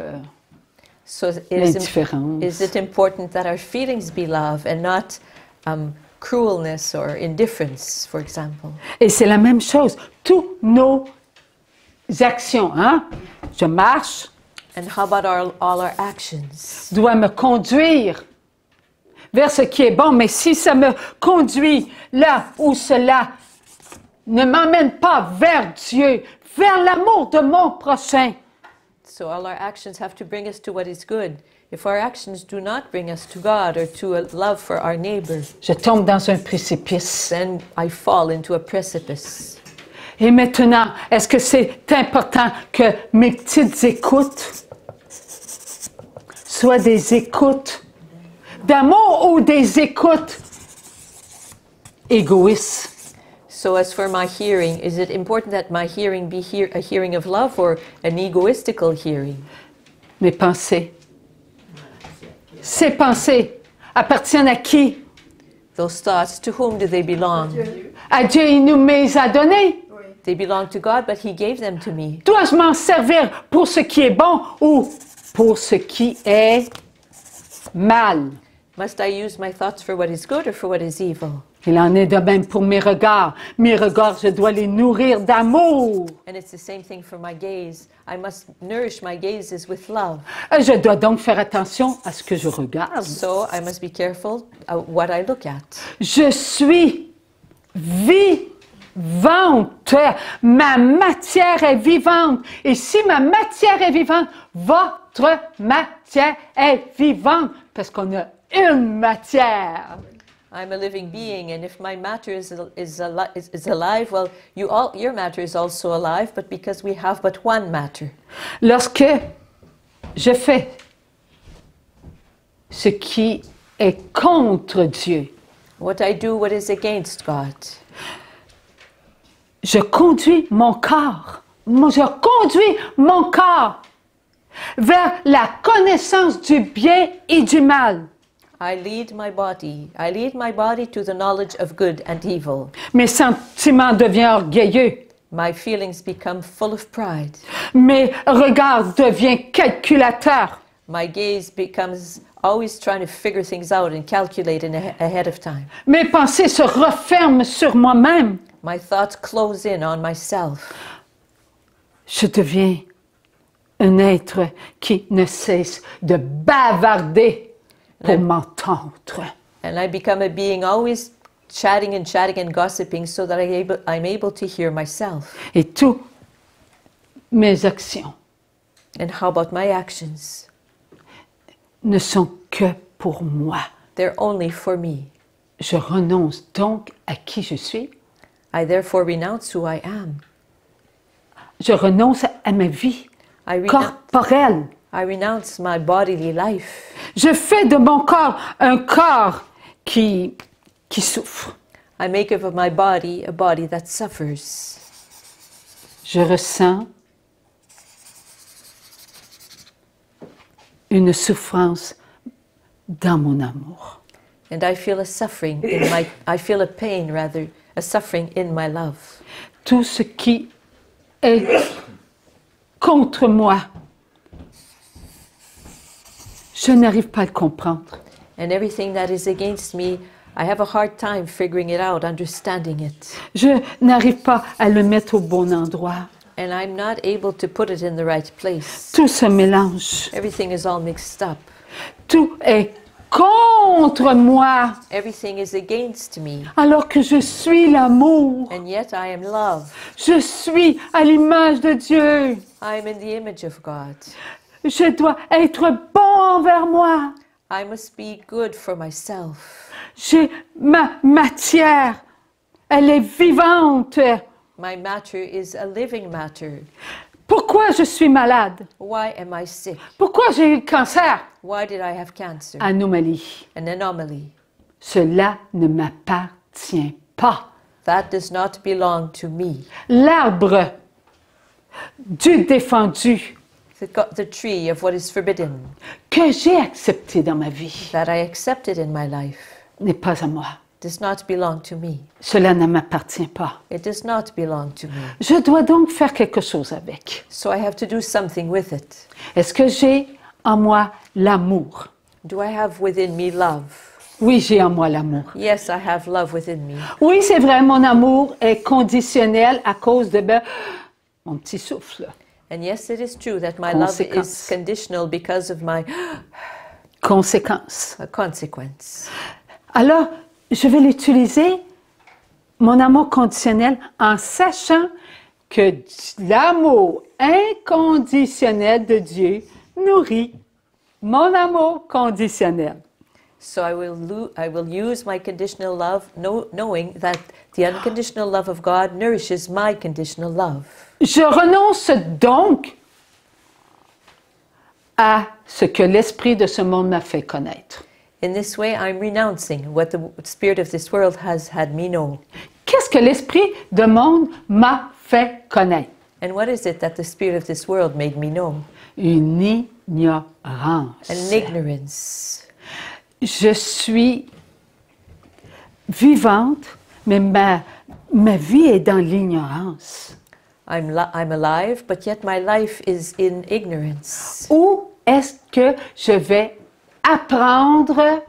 So l'indifférence? is it important that our feelings be love and not cruelness or indifference, for example? Et c'est la même chose. Tous nos actions, hein? Je marche, And how about all our actions? doit me conduire vers ce qui est bon, mais si ça me conduit là où cela ne m'emmène pas vers Dieu, vers l'amour de mon prochain, So all our actions have to bring us to what is good. If our actions do not bring us to God or to a love for our neighbor, je tombe dans un précipice. then I fall into a precipice. Et maintenant, est-ce que c'est important que mes petites écoutes soient des écoutes d'amour ou des écoutes égoïstes? So as for my hearing, is it important that my hearing be a hearing of love or an egoistical hearing? Mes pensées. Ces pensées appartiennent à qui? Those thoughts, to whom do they belong? À Dieu, il nous les a donnés. They belong to God, but He gave them to me. Dois-je m'en servir pour ce qui est bon ou pour ce qui est mal? Must I use my thoughts for what is good or for what is evil? Il en est de même pour mes regards. Mes regards, je dois les nourrir d'amour. And it's the same thing for my gaze. I must nourish my gazes with love. Je dois donc faire attention à ce que je regarde. So I must be careful what I look at. Je suis vivante. Ma matière est vivante. Et si ma matière est vivante, votre matière est vivante. Parce qu'on a une matière. I'm a living being, and if my matter is alive, well, your matter is also alive, but because we have but one matter. Lorsque je fais ce qui est contre Dieu, What I do, what is against God, je conduis mon corps vers la connaissance du bien et du mal. I lead my body to the knowledge of good and evil. Mes sentiments deviennent orgueilleux. My feelings become full of pride. Mes regards deviennent calculateurs. My gaze becomes always trying to figure things out and calculate ahead of time. Mes pensées se referment sur moi-même. My thoughts close in on myself. Je deviens un être qui ne cesse de bavarder pour m'entendre. And I become a being always chatting and gossiping so that I'm able to hear myself. Et toutes mes actions And how about my actions? ne sont que pour moi. They're only for me. Je renonce donc à qui je suis. I therefore renounce who I am. Je renonce à ma vie corporelle. I renounce my bodily life. Je fais de mon corps un corps qui souffre. I make of my body a body that suffers. Je ressens une souffrance dans mon amour. And I feel a suffering I feel a pain rather, a suffering in my love. Tout ce qui est contre moi, je n'arrive pas à le comprendre. And everything that is against me, I have a hard time figuring it out, understanding it. Je n'arrive pas à le mettre au bon endroit. And I'm not able to put it in the right place. Tout se mélange. Everything is all mixed up. Tout est contre moi, Everything is against me. alors que je suis l'amour. And yet I am love. Je suis à l'image de Dieu. I am in the image of God. Je dois être bon envers moi. I must be good for myself. J'ai ma matière. Elle est vivante. My matter is a living matter. Pourquoi je suis malade? Why am I sick? Pourquoi j'ai eu le cancer? Why did I have cancer? Anomalie. An anomaly. Cela ne m'appartient pas. That does not belong to me. L'arbre du défendu The tree of what is forbidden, que j'ai accepté dans ma vie that I accepted in my life, n'est pas à moi. does not belong to me. Cela ne m'appartient pas. It does not belong to me. Je dois donc faire quelque chose avec. So I have to do something with it. Est-ce que j'ai en moi l'amour? Do I have within me love? Oui, j'ai en moi l'amour. Yes, I have love within me. Oui, c'est vrai, mon amour est conditionnel à cause de mon petit souffle. And yes, it is true that my love is Conséquence. conditional because of my Conséquence. consequence. Alors, je vais l'utiliser, mon amour conditionnel, en sachant que l'amour inconditionnel de Dieu nourrit mon amour conditionnel. So I will use my conditional love, knowing that the unconditional love of God nourishes my conditional love. Je renonce donc à ce que l'esprit de ce monde m'a fait connaître. In this way, I'm renouncing what the spirit of this world has had me know. Qu'est-ce que l'esprit de monde m'a fait connaître? And what is it that the spirit of this world made me know? Une ignorance. An ignorance. Je suis vivante, mais ma vie est dans l'ignorance. I'm alive, but yet my life is in ignorance. Où est-ce que je vais apprendre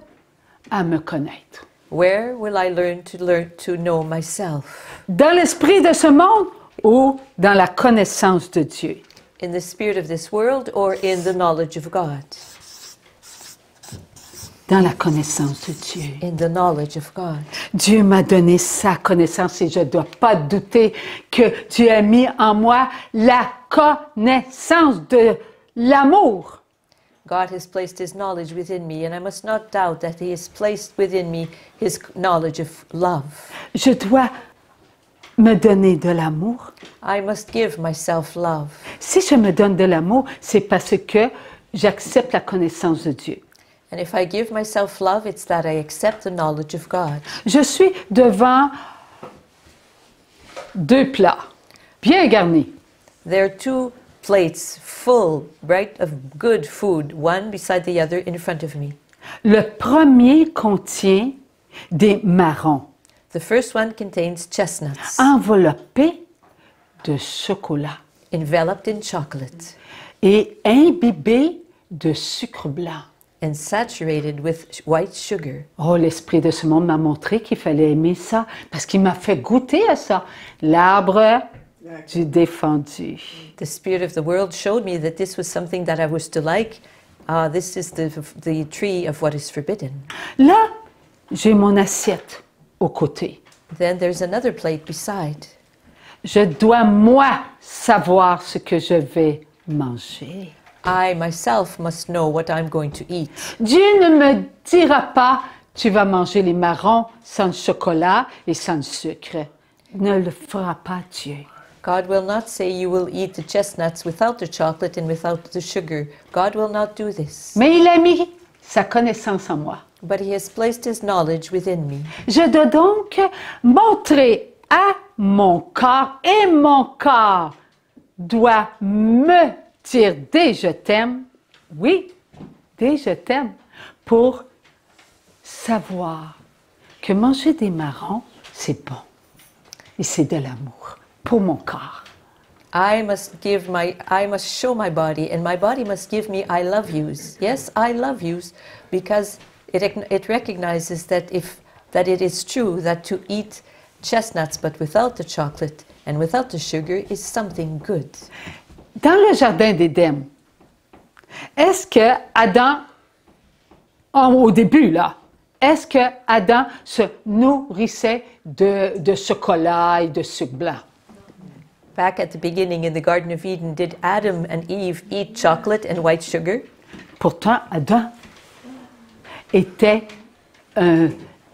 à me connaître? Where will I learn to know myself? Dans l'esprit de ce monde ou dans la connaissance de Dieu? In the spirit of this world or in the knowledge of God? Dans la connaissance de Dieu. In the knowledge of God. Dieu m'a donné sa connaissance et je ne dois pas douter que Dieu a mis en moi la connaissance de l'amour. God has placed His knowledge within me, and I must not doubt that He has placed within me His knowledge of love. Je dois me donner de l'amour. I must give myself love. Si je me donne de l'amour, c'est parce que j'accepte la connaissance de Dieu. And if I give myself love, it's that I accept the knowledge of God. Je suis devant deux plats bien garnis. There are two plates full, right, of good food, one beside the other in front of me. Le premier contient des marrons The first one contains chestnuts, enveloppés de chocolat enveloped in chocolate et imbibé de sucre blanc. and saturated with white sugar. Oh, l'esprit de ce monde m'a montré qu'il fallait aimer ça parce qu'il m'a fait goûter à ça. L'arbre du défendu. The spirit of the world showed me that this was something that I was to like. This is the tree of what is forbidden. Là, j'ai mon assiette au côté. Then there's another plate beside. Je dois, moi, savoir ce que je vais manger. I myself must know what I'm going to eat. Dieu ne me dira pas, tu vas manger les marrons sans chocolat et sans sucre. Ne le fera pas Dieu. God will not say you will eat the chestnuts without the chocolate and without the sugar. God will not do this. Mais il a mis sa connaissance en moi. But he has placed his knowledge within me. Je dois donc montrer à mon corps et mon corps doit me dire des je t'aime, oui, des je t'aime, pour savoir que manger des marrons, c'est bon et c'est de l'amour pour mon corps. I must show my body, and my body must give me I love yous. Yes, I love yous, because it recognizes that it is true that to eat chestnuts but without the chocolate and without the sugar is something good. Dans le jardin d'Éden, est-ce que Adam, au début là, est-ce que Adam se nourrissait de chocolat et de sucre blanc? Back at the beginning in the Garden of Eden, did Adam and Eve eat chocolate and white sugar? Pourtant, Adam était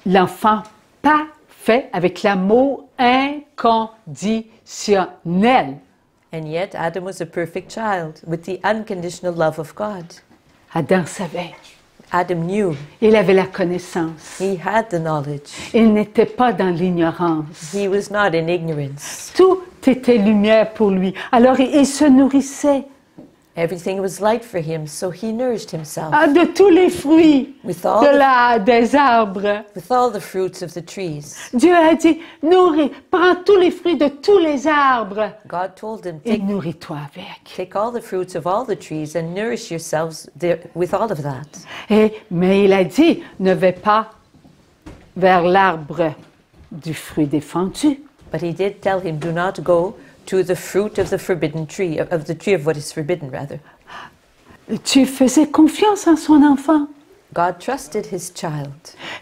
l'enfant parfait avec l'amour inconditionnel. And yet Adam was a perfect child with the unconditional love of God. Adam savait. Adam knew. Il avait la connaissance. He had the knowledge. Il n'était pas dans l'ignorance. He was not in ignorance. Tout était lumière pour lui. Alors il se nourrissait Everything was light for him, so he nourished himself de tous les fruits with all, des arbres. with all the fruits of the trees. Dieu a dit, prends tous les fruits de tous les arbres God told him, et nourris-toi avec. take all the fruits of all the trees and nourish yourselves with all of that. Mais il a dit, ne vais pas vers l'arbre du fruit défendu. But he did tell him, do not go to the fruit of the forbidden tree, of the tree of what is forbidden, rather. Tu faisais confiance en son enfant. God trusted his child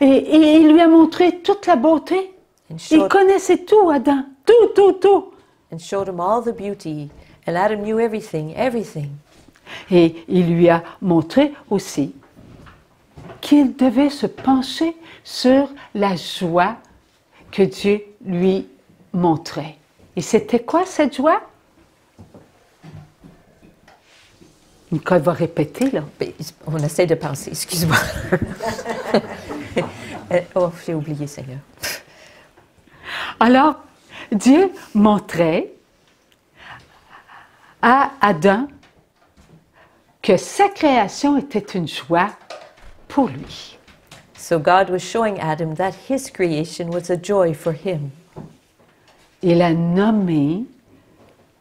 Et il lui a montré toute la beauté. and Il showed, connaissait tout, Adam. Tout. and showed him all the beauty. And Adam knew everything. Et il lui a montré aussi qu'il devait se pencher sur la joie que Dieu lui montrait. Et c'était quoi cette joie? Nicole va répéter, là. On essaie de penser, excuse-moi. Oh, j'ai oublié, Seigneur. Alors, Dieu montrait à Adam que sa création était une joie pour lui. So God was showing Adam that his creation was a joy for him. Il a nommé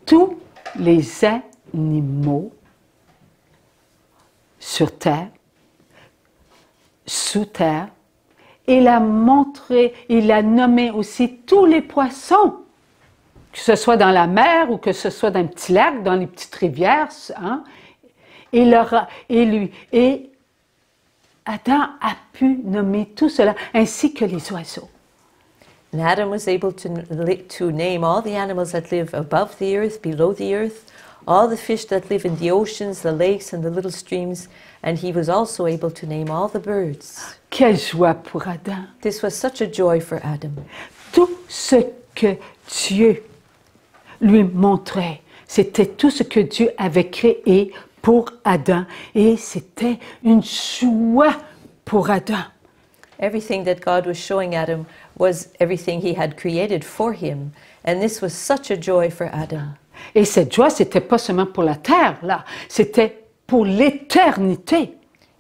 tous les animaux sur terre, sous terre. Il a nommé aussi tous les poissons, que ce soit dans la mer ou que ce soit dans un petit lac, dans les petites rivières. Hein? Et Adam a pu nommer tout cela, ainsi que les oiseaux. And Adam was able to name all the animals that live above the earth, below the earth, all the fish that live in the oceans, the lakes, and the little streams, and he was also able to name all the birds. Quelle joie pour Adam! This was such a joy for Adam. Tout ce que Dieu lui montrait, c'était tout ce que Dieu avait créé pour Adam, et c'était une joie pour Adam. Everything that God was showing Adam was everything he had created for him, and this was such a joy for Adam. Et cette joie, c'était pas seulement pour la terre, là, c'était pour l'éternité.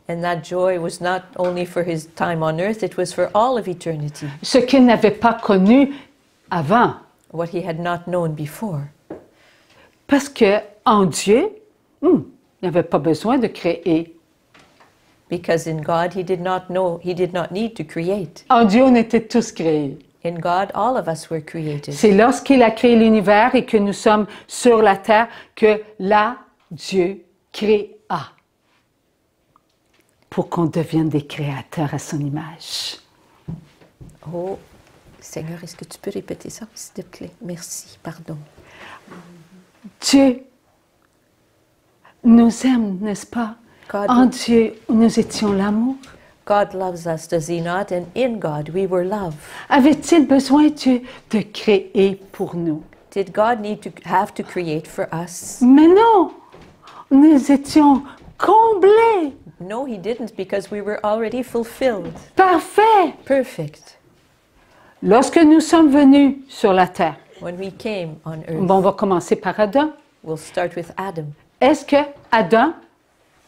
And that joy was not only for his time on earth, it was for all of eternity. Ce qu'il n'avait pas connu avant. What he had not known before. Parce que en Dieu, il n'y avait pas besoin de créer. Because in God, he did not need to create. En Dieu, on était tous créés. In God, all of us were created. C'est lorsqu'il a créé l'univers et que nous sommes sur la terre que là, Dieu créa pour qu'on devienne des créateurs à son image. Oh, Seigneur, est-ce que tu peux répéter ça, s'il te plaît? Merci, pardon. Dieu nous aime, n'est-ce pas? En Dieu, nous étions l'amour. God loves us, does he not? And in God, we were love. Avait-il besoin, Dieu, de créer pour nous? Did God have to create for us? Mais non, nous étions comblés, No, he didn't, because we were already fulfilled. parfaits. Perfect. Lorsque nous sommes venus sur la terre, When we came on earth, bon, on va commencer par Adam. we'll start with Adam. Est-ce que Adam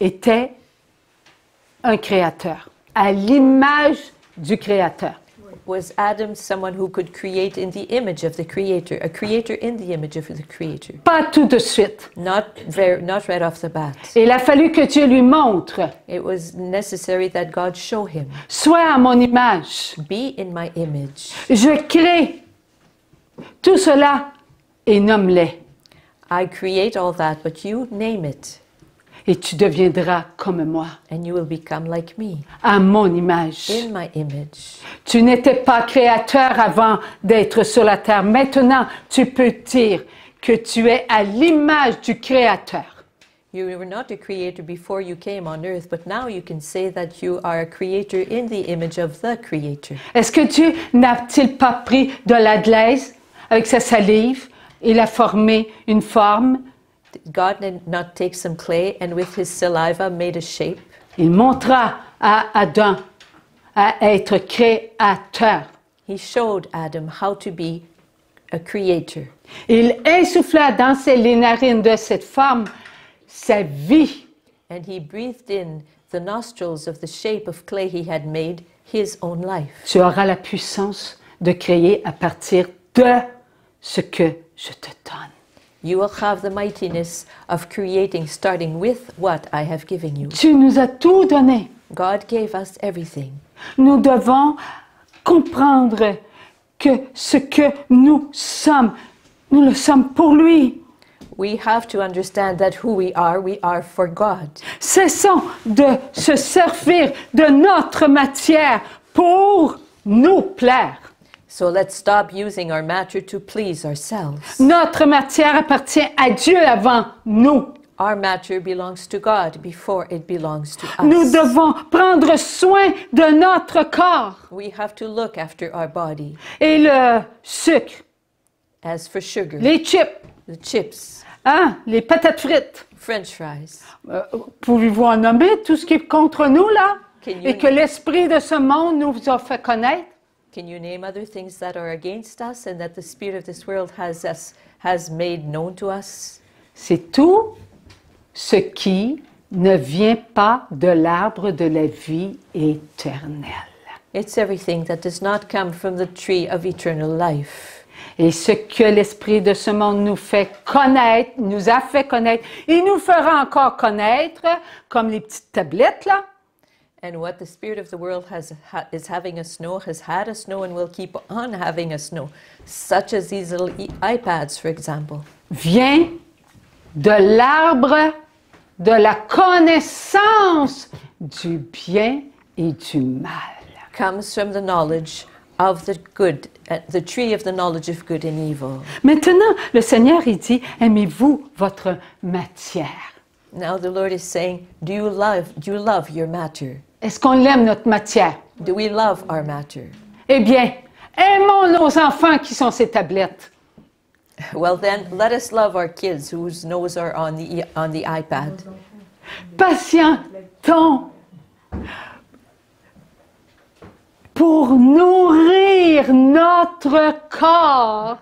était un créateur, à l'image du créateur? Was Adam someone who could create in the image of the Creator, a creator in the image of the Creator? Pas tout de suite. Not right off the bat. Il a fallu que Dieu lui montre, It was necessary that God show him, sois à mon image. be in my image. Je crée tout cela et nomme-les. I create all that, but you name it, Et tu deviendras comme moi, and you will become like me, à mon image. in my image. Tu n'étais pas créateur avant d'être sur la terre. Maintenant, tu peux dire que tu es à l'image du créateur. You were not a creator before you came on earth, but now you can say that you are a creator in the image of the Creator. Est-ce que Dieu n'a-t-il pas pris de la glaise avec sa salive? Il a formé une forme. Did God not take some clay and with his saliva made a shape? Il montra à Adam à être créateur. He showed Adam how to be a creator. Il insuffla dans les narines de cette femme sa vie. And he breathed in the nostrils of the shape of clay he had made his own life. Tu auras la puissance de créer à partir de ce que je te donne. You will have the mightiness of creating starting with what I have given you. Tu nous as tout donné. God gave us everything. Nous devons comprendre que ce que nous le sommes pour lui. We have to understand that who we are for God. Cessons de se servir de notre matière pour nous plaire. So let's stop using our matter to please ourselves. Notre matière appartient à Dieu avant nous. Our matter belongs to God before it belongs to us. Nous devons prendre soin de notre corps. We have to look after our body. Et le sucre, As for sugar, les chips, the chips, les patates frites. French fries. Pouvez-vous en nommer tout ce qui est contre nous, là? Can you- Et que l'esprit de ce monde nous a fait connaître? Can you name other things that are against us and that the spirit of this world has made known to us? C'est tout ce qui ne vient pas de l'arbre de la vie éternelle. It's everything that does not come from the tree of eternal life. Et ce que l'esprit de ce monde nous fait connaître, nous a fait connaître, il nous fera encore connaître, comme les petites tablettes, là. And what the spirit of the world is having us know, has had us know, and will keep on having us know, such as these little iPads, for example, Vient de l'arbre de la connaissance du bien et du mal. comes from the knowledge of the good, the tree of the knowledge of good and evil. Maintenant, le Seigneur, il dit, aimez-vous votre matière. Now the Lord is saying, do you love your matter? Est-ce qu'on l'aime, notre matière? Do we love our matter? Eh bien, aimons nos enfants qui sont ces tablettes. Well then, let us love our kids whose nose are on the iPad. Patientons pour nourrir notre corps.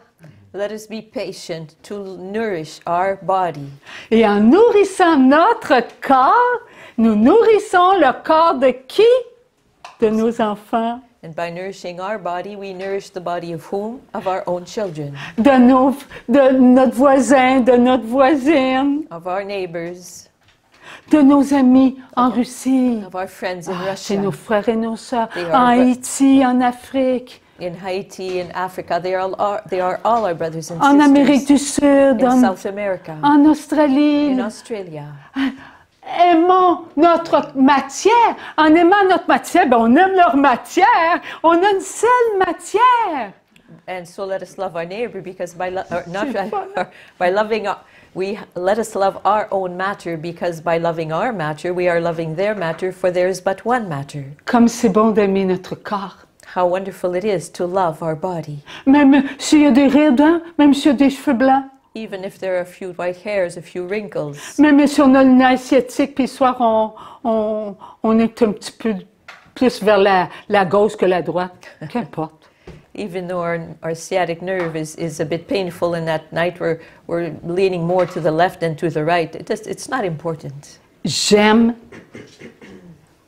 Let us be patient to nourish our body. Et en nourrissant notre corps, nous nourrissons le corps de qui? De nos enfants. And by nourishing our body, we nourish the body of whom? Of our own children, de notre voisin, de notre voisine, of our neighbors, de nos amis en Russie, of our friends in chez nos Russia, frères et nos sœurs, They en are Haïti, en Afrique, in Haiti, in Africa. They are all our brothers and en Amérique sisters. du Sud, In South America, en Australie. in Australia. Aimons notre matière. En aimant notre matière, ben on aime leur matière. On a une seule matière. And so let us love our neighbor, because by by loving let us love our own matter, because by loving our matter we are loving their matter, for there is but one matter. Comme c'est bon d'aimer notre corps. How wonderful it is to love our body, Même s'il y a des rides, hein, même s'il y a des cheveux blancs, even if there are a few white hairs, a few wrinkles, même si on a le nez asiatique, puis le soir on est un petit peu plus vers la gauche que la droite. Qu'importe. even though our sciatic nerve is a bit painful, and at night we're leaning more to the left than to the right. It's not important. J'aime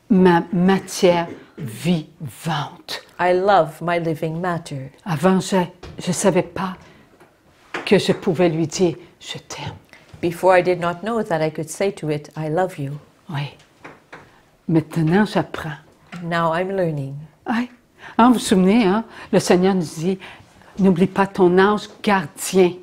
ma matière vivante. I love my living matter. Avant, je ne savais pas que je pouvais lui dire « je t'aime Before, I did not know that I could say to it, I love you. ». Oui. Maintenant, j'apprends. Now I'm learning. Oui. Hein, vous vous souvenez, hein, le Seigneur nous dit « n'oublie pas ton ange gardien ».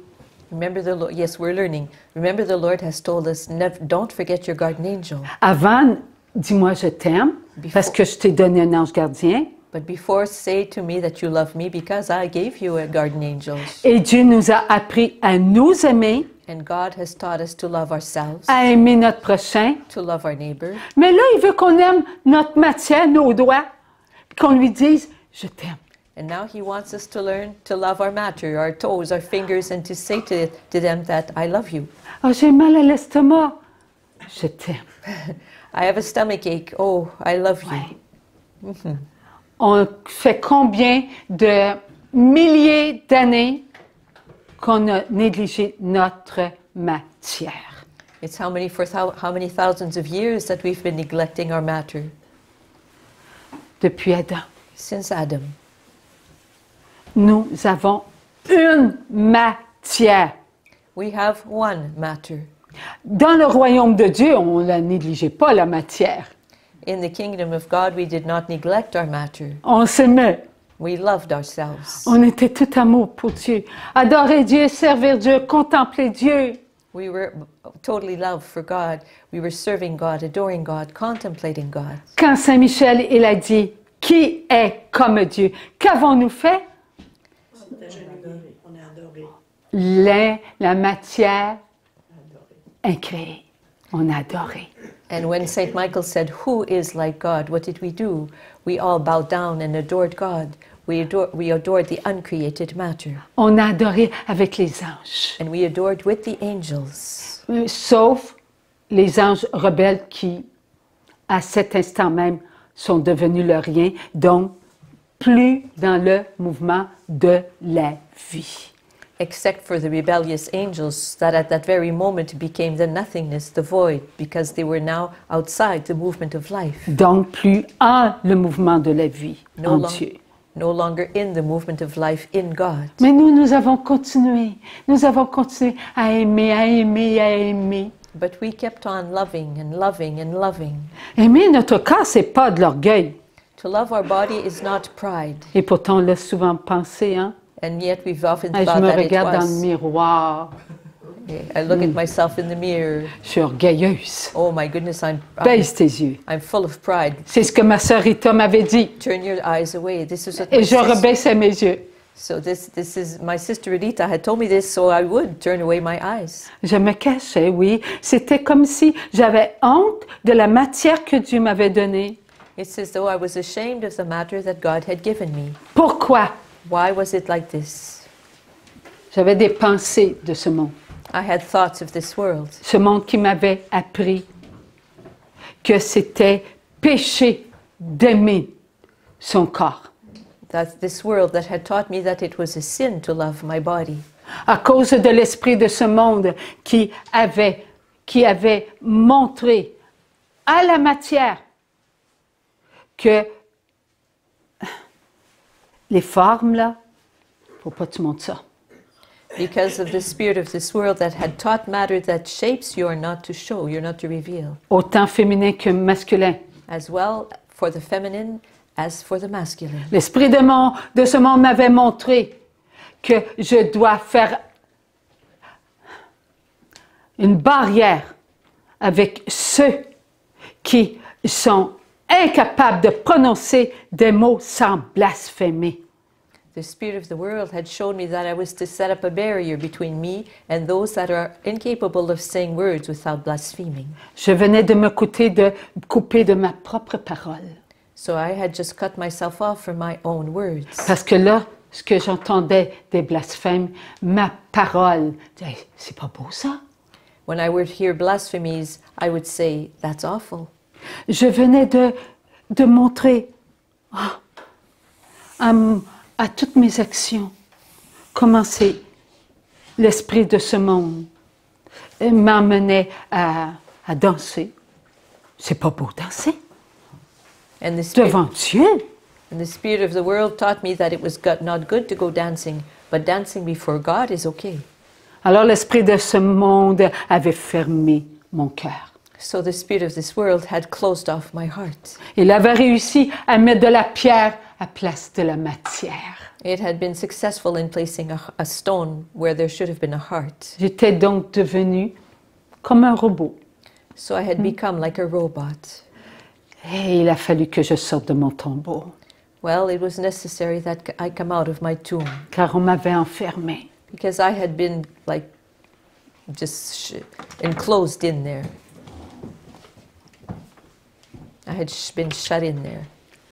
Remember the Lord. Yes, we're learning. Remember, the Lord has told us, don't forget your guardian angel. Avant, dis-moi « je t'aime » parce que je t'ai donné un ange gardien. But before, say to me that you love me, because I gave you a guardian angel. Et Dieu nous a appris à nous aimer, And God has taught us to love ourselves, à aimer notre prochain. to love our neighbor. Mais là, il veut qu'on aime notre matière, nos doigts, qu'on lui dise « je t'aime ». And now He wants us to learn to love our matter, our toes, our fingers, and to say to them that I love you. Ah, j'ai mal à l'estomac. Je t'aime. I have a stomach ache. Oh, I love you. Ouais. On fait combien de milliers d'années qu'on a négligé notre matière? It's how many thousands of years that we've been neglecting our matter Depuis Adam. since Adam. Nous avons une matière. We have one matter. Dans le royaume de Dieu, on ne la négligeait pas, la matière. In the kingdom of God, we did not neglect our matter. On s'aimait. We loved ourselves. On était tout amour pour Dieu. Adorer Dieu, servir Dieu, contempler Dieu. We were totally loved for God. We were serving God, adoring God, contemplating God. Quand Saint Michel, il a dit, qui est comme Dieu? Qu'avons-nous fait? La matière incréée. On a adoré. And when St. Michael said, who is like God? What did we do? We all bowed down and adored God. We adored the uncreated matter. On a adoré avec les anges. And we adored with the angels. Sauf les anges rebelles qui, à cet instant même, sont devenus le rien, donc plus dans le mouvement de la vie. Except for the rebellious angels that at that very moment became the nothingness, the void, because they were now outside the movement of life. Donc plus en le mouvement de la vie No, en long- Dieu. no longer in the movement of life in God. Mais nous avons continué. Nous avons continué à aimer, à aimer, à aimer. But we kept on loving and loving and loving. Aimer notre corps, c'est pas de l'orgueil. To love our body is not pride. Et pourtant, on l'a souvent pensé, hein? And yet we've often Ah, je thought me that it regarde dans le was. miroir. I look at myself in the mirror. Je suis orgueilleuse. Oh my goodness, Baisse tes yeux. I'm full of pride. C'est ce que ma sœur Rita m'avait dit. Turn your eyes away. This is what Et my je sister, rebaissais mes yeux. so this is my sister Rita had told me this, so I would turn away my eyes. Je me cachais, oui. C'était comme si j'avais honte de la matière que Dieu m'avait donnée. It's as though I was ashamed of the matter that God had given me. Pourquoi? Why was it like this? J'avais des pensées de ce monde. I had thoughts of this world. Ce monde qui m'avait appris que c'était péché d'aimer son corps. That this world that had taught me that it was a sin to love my body. À cause de l'esprit de ce monde qui avait montré à la matière que les formes, là, faut pas que tu montes ça. Because of the spirit of this world that had taught matter that shapes you are not to show, you're not to reveal. Autant féminin que masculin. As well for the feminine as for the masculine. L'esprit de ce monde m'avait montré que je dois faire une barrière avec ceux qui sont incapables de prononcer des mots sans blasphémer. The spirit of the world had shown me that I was to set up a barrier between me and those that are incapable of saying words without blaspheming. Je venais de me couper de ma propre parole. So I had just cut myself off from my own words. Parce que là, ce que j'entendais des blasphèmes, ma parole, hey, c'est pas beau ça. When I would hear blasphemies, I would say, that's awful. Je venais de montrer à toutes mes actions comment c'est l'esprit de ce monde m'emmenait à danser. C'est pas beau danser And devant Dieu. the spirit of the world taught me that it was not good to go dancing, but dancing before God is okay. Alors l'esprit de ce monde avait fermé mon cœur. So the spirit of this world had closed off my heart. Il avait réussi à mettre de la pierre à place de la matière. It had been successful in placing a stone where there should have been a heart. J'étais donc devenue comme un robot. So I had become like a robot. Et il a fallu que je sorte de mon tombeau, Well, it was necessary that I come out of my tomb car on m'avait enfermé. because I had been like just enclosed in there. I had been shut in there.